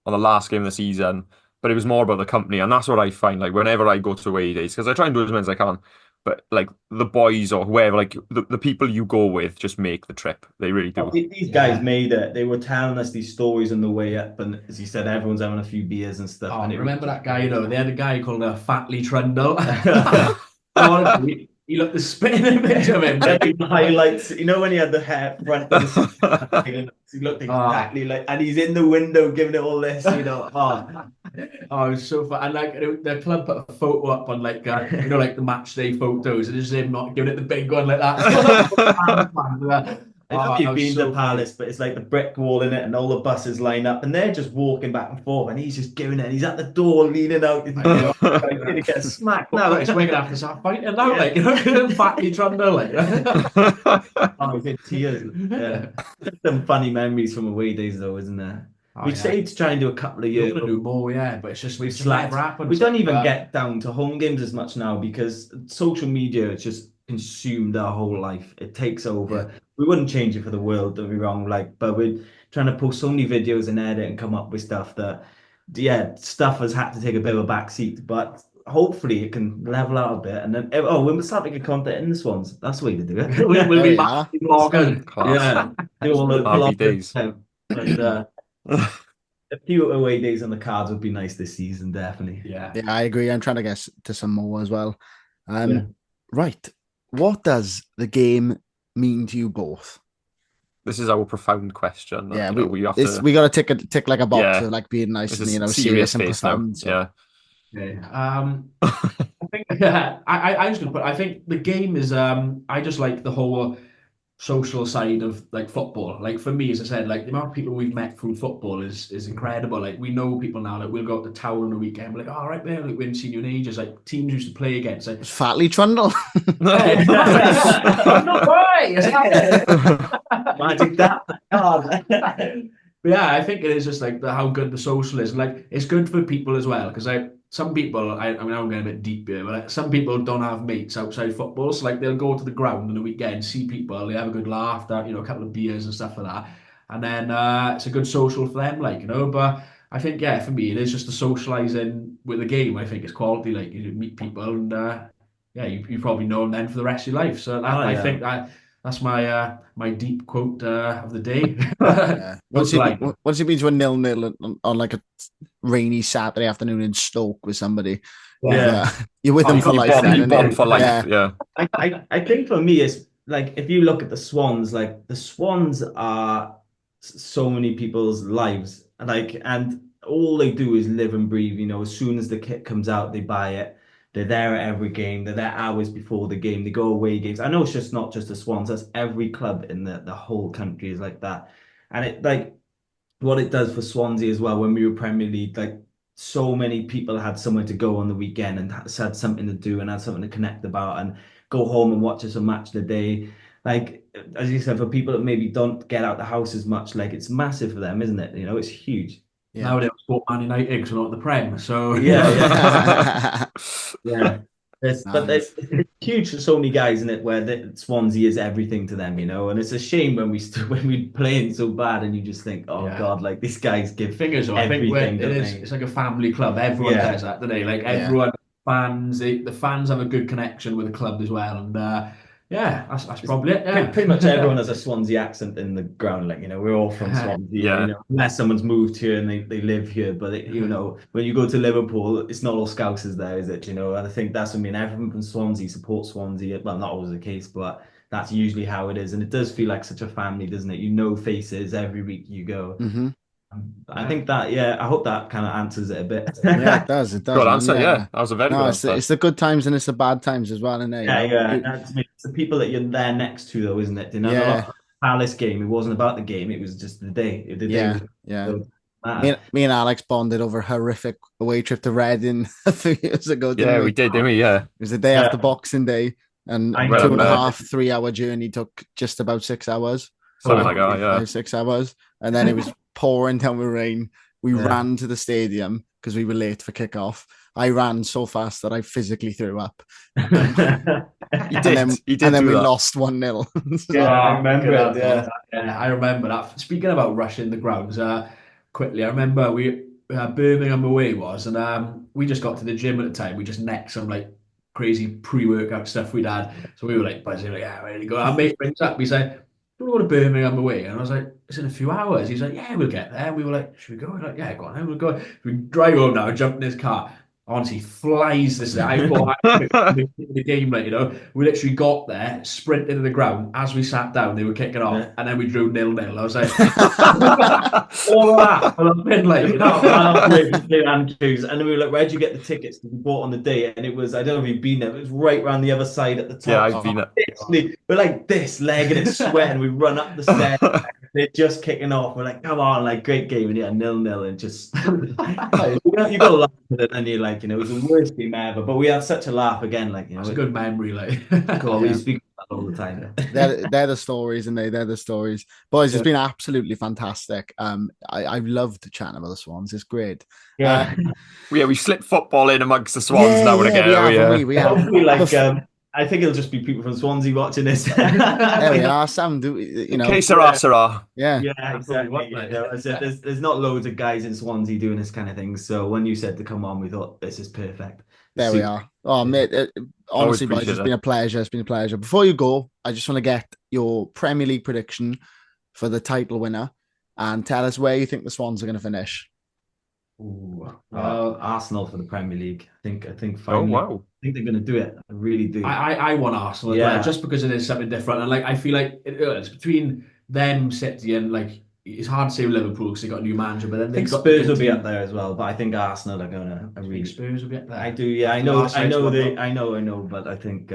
on the last game of the season, but it was more about the company, and that's what I find. Like whenever I go to away days, because I try and do as many as I can. But like the boys or whoever, like the people you go with just make the trip. They really do. These guys made it. They were telling us these stories on the way up, and as you said, everyone's having a few beers and stuff. Oh, and remember that guy? They had a guy called Fatley Trundle. Honestly, he looked the spitting image of him. The highlights, when he had the hair front, he looked exactly like, and he's in the window giving it all this, it was so fun. And like the club put a photo up on like like the match day photos, and it's him not giving it the big one like that. I don't know if you've been to Palace, but it's like the brick wall in it, and all the buses line up, and they're just walking back and forth, and he's just giving it. And he's at the door leaning out. He's going to get smacked now. It's waking after start fighting now, like Fatty Trundle, like. He's in tears. Yeah, some funny memories from away days, though, isn't there? We'd say to try and do a couple of years. We're going to do more, but it's just we've slacked. We don't even get down to home games as much now because social media has just consumed our whole life. It takes over. Yeah. We wouldn't change it for the world, don't be wrong. But we're trying to post so many videos and edit and come up with stuff that, stuff has had to take a bit of a back seat. But hopefully it can level out a bit. And then, we'll start making content in the Swans. That's the way to do it. we'll be back vlogging. Do all the happy days. But, a few away days on the cards would be nice this season, definitely. Yeah, I agree. I'm trying to get to some more as well. Right. What does the game mean to you both? This is our profound question. Yeah, we got to tick like a box of like being nice and serious and profound. So. Yeah. I think I was gonna put. I think the game is. I just like the whole social side of like football. Like for me, as I said, like the amount of people we've met through football is incredible. Like we know people now. Like we'll go to town on the weekend. We're like, all right, man. Like we haven't seen you in ages. Like teams used to play against. Like Fatley Trundle. No way. Magic that. Yeah, I think it is just like how good the social is. Like it's good for people as well because some people, I mean, I'm getting a bit deep here, but some people don't have mates outside football. So like they'll go to the ground on the weekend, see people, they have a good laugh, a couple of beers and stuff like that. And then it's a good social for them, but I think, for me, it is just the socialising with the game. I think it's quality, like you meet people and you probably know them then for the rest of your life. So I think that's my deep quote of the day. What's it mean to a 0-0 on like a rainy Saturday afternoon in Stoke with somebody? You're with them for life. I think for me, it's like if you look at the Swans, like the Swans are so many people's lives, and all they do is live and breathe. As soon as the kit comes out, they buy it. They're there at every game. They're there hours before the game. They go away games. I know it's just not just the Swans. That's every club in the whole country is like that. And it like what it does for Swansea as well. When we were Premier League, like so many people had somewhere to go on the weekend and had something to do and had something to connect about and go home and watch us a match of the day. Like as you said, for people that maybe don't get out the house as much, like it's massive for them, isn't it? It's huge. Yeah. Now they support Man United because we're not in the Prem. So Yeah. But Nice. it's huge for so many guys, isn't it? Where Swansea is everything to them, and it's a shame when when we playing so bad, and you just think, oh Yeah. God, like these guys give Fingers though, I think everything, it don't is. they? It's like a family club. Everyone Yeah. does that, don't they? Like Yeah. everyone, fans. The fans have a good connection with the club as well, and yeah, that's probably it. Pretty much everyone Yeah. has a Swansea accent in the ground. Like, we're all from Swansea, Yeah. unless someone's moved here and they live here. But, when you go to Liverpool, it's not all Scousers there, is it? And I think that's what I mean. Everyone from Swansea supports Swansea. Well, not always the case, but that's usually how it is. And it does feel like such a family, doesn't it? You know faces every week you go. Hmm. I think that, yeah, I hope that kind of answers it a bit. Yeah, it does. It does, Good man. answer. Yeah. Yeah, that was a very No, good it's answer. it's the good times and it's the bad times as well, isn't it? Yeah, yeah. It's the people that you're there next to, though, isn't it? And a lot Yeah. of Palace game, it wasn't about the game, it was just the day. The day Yeah. was Yeah. so Me, mad. me and Alex bonded over a horrific away trip to Reading a few years ago, didn't Yeah, we? we did, didn't we? Yeah, It was the day after Yeah, Boxing Day, and I well, two know. and a uh, half, 3 hour journey took just about 6 hours, something like that. Yeah. 5, 6 hours. And then it was pouring down with rain. We Yeah. ran to the stadium because we were late for kickoff. I ran so fast that I physically threw up. He And did. then, He did and then do we that. lost 1-0. Yeah, I Oh, remember good it. answer. Yeah. Yeah, I remember that. Speaking about rushing the grounds, quickly, I remember we Birmingham away was, and we just got to the gym at the time. We just necked some like crazy pre-workout stuff we'd had, so we were like buzzing, like yeah, ready to go. Our mate brings up, he's like, "Do we go to Birmingham away?" And I was like, "It's in a few hours." He's like, "Yeah, we'll get there." And we were like, "Should we go?" We're like, "Yeah, go on, then we'll go." We drive home now, jump in his car. Honestly, flies this. I thought the game, like we literally got there, sprinted to the ground. As we sat down, they were kicking off, Yeah. and then we drew 0-0. I was like, all of that, and I've been like, Andrews, and then we were like, "Where'd you get the tickets?" We bought on the day, and it was, I don't know if you've been there, it was right around the other side at the Yeah, top. I've been. Literally, we're like this, legging it, sweating. We run up the stairs. They're just kicking off. We're like, come on, like great game, and yeah, 0-0, and just you got to laugh at it, and you're like, it was the worst game ever. But we had such a laugh again, like That's a good memory, like. God, we Yeah. speak about that all the time. They're the stories, and they're the stories. Boys, it's Yeah. been absolutely fantastic. I've loved chatting about the Swans. It's great. Yeah, Yeah, we slip football in amongst the Swans now and again. we have, Yeah. we have. hopefully, like I think it'll just be people from Swansea watching this. There we are. Sam, Que sera, sera. yeah. Yeah, exactly. There's not loads of guys in Swansea doing this kind of thing. So when you said to come on, we thought this is perfect. There we are. Oh, mate, honestly, boys, appreciate it's it. been a pleasure. It's been a pleasure. Before you go, I just want to get your Premier League prediction for the title winner and tell us where you think the Swans are going to finish. Ooh, Arsenal for the Premier League. I think Oh finally, wow. I think they're going to do it. I really do. I want Arsenal as Yeah. well, just because it is something different. And like I feel like it's between them, City, and like it's hard to say with Liverpool because they got a new manager, but then I think they've got Spurs the will be team. up there as well, but I think Arsenal are going to. I think Spurs will be up there. I do. Yeah, I After know. last night's one-0. I know. But I think.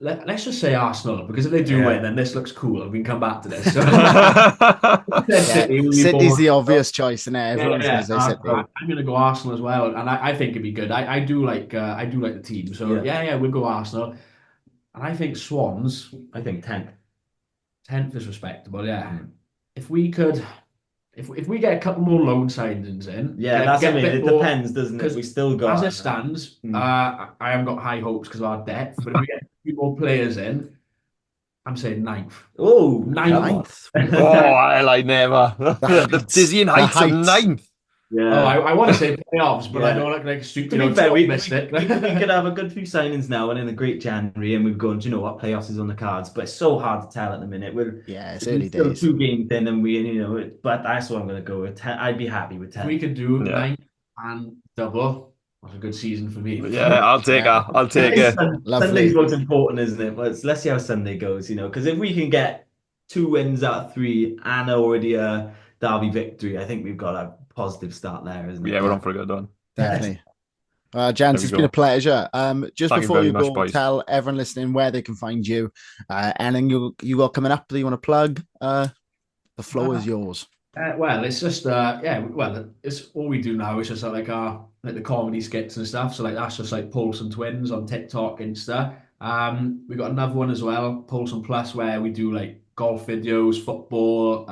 Let's just say Arsenal because if they do Yeah. win, then this looks cool. and We can come back to this. So, Yeah, City will be City's bored. the obvious choice, and everyone's Yeah, going to say City. I'm going to go Arsenal as well, and I think it'd be good. I do like the team, so yeah, we'll go Arsenal, and I think Swans I think 10th. 10th is respectable. Yeah, if we could, if we get a couple more loan signings in, Yeah, that's get what I a mean. bit It more- depends, doesn't it? We still got. as it stands, Mm. I haven't got high hopes because of our depth, but if we get a few more players in, I'm saying 9th. Oh, Ninth. Oh, I like never. The dizzying heights of heights. 9th. Yeah. Oh, I want to say playoffs, but I Yeah. don't look like a stupid. To be fair, we could optimistic. have a good few signings now and in a great January, and we've gone, do you know what, playoffs is on the cards, but it's so hard to tell at the minute. We're It's early still days. 2 games in, and but that's what I'm going to go with. 10. I'd be happy with If 10. we could do Yeah. 9 and double, that's a good season for me. Yeah, I'll take Yeah. her. I'll take it. Lovely. Sunday's what's important, isn't it? Let's see how Sunday goes, because if we can get 2 wins out of 3 and already a derby victory, I think we've got a positive start there, isn't it? Yeah, we're on for a good one. Definitely. Gents, There we it's go. been a pleasure. Just Thank you before very you much, go, boys. tell everyone listening where they can find you. Anything you got coming up that you want to plug? The floor is yours. Well, it's just it's all we do now. It's just like our the comedy skits and stuff. So like that's just like Polson Twins on TikTok, Insta. We got another one as well, Polson Plus, where we do like golf videos, football,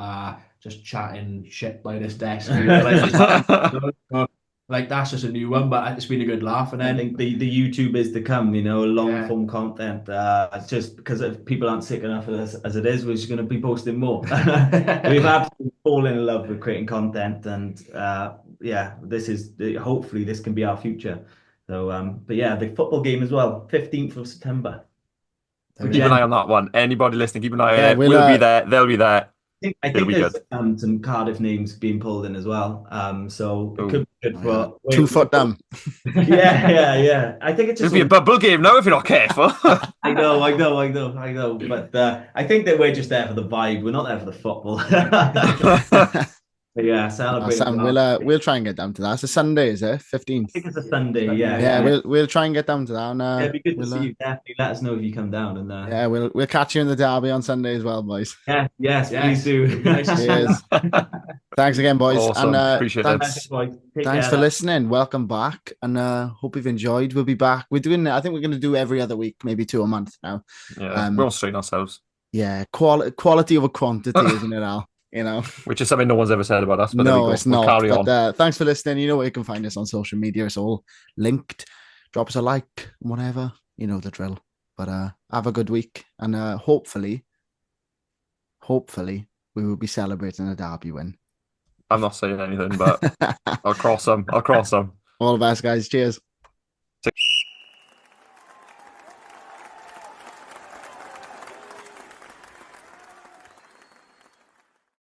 just chatting shit by this desk. You know, like that's just a new one, but it's been a good laugh. And I then think the YouTube is to come, long form content. It's just because if people aren't sick enough of this as it is, we're just going to be posting more. We've absolutely fallen in love with creating content, and hopefully this can be our future. So, but yeah, the football game as well, 15th of September. Keep an eye on that one. Anybody listening, keep an eye on it. we'll, We'll be there. They'll be there. I think there's some Cardiff names being pulled in as well. So it could be good for 2 foot down. Yeah. I think it's just It'll be a bubble game now if you're not careful. I know. But I think that we're just there for the vibe. We're not there for the football. But yeah, celebrate. Sam, we'll try and get down to that. It's a Sunday, is it? 15th. I think it's a Sunday. Yeah. Yeah. We'll try and get down to that. And, it'd be good to see you. Definitely let us know if you come down. And yeah, we'll catch you in the derby on Sunday as well, boys. Yeah. Yes. Please do. Cheers. Thanks again, boys. Awesome. And appreciate it. Thanks for listening. Welcome back, and hope you've enjoyed. We'll be back. I think we're going to do every other week, maybe 2 a month now. Yeah, we won't strain ourselves. Yeah, quality over quantity, isn't it, Al? Which is something no one's ever said about us. But no, it's not. Carry on. Thanks for listening. You know where you can find us on social media. It's all linked. Drop us a like, whatever. You know the drill. But have a good week, and hopefully, we will be celebrating a derby win. I'm not saying anything, but I'll cross them. All the best, guys. Cheers.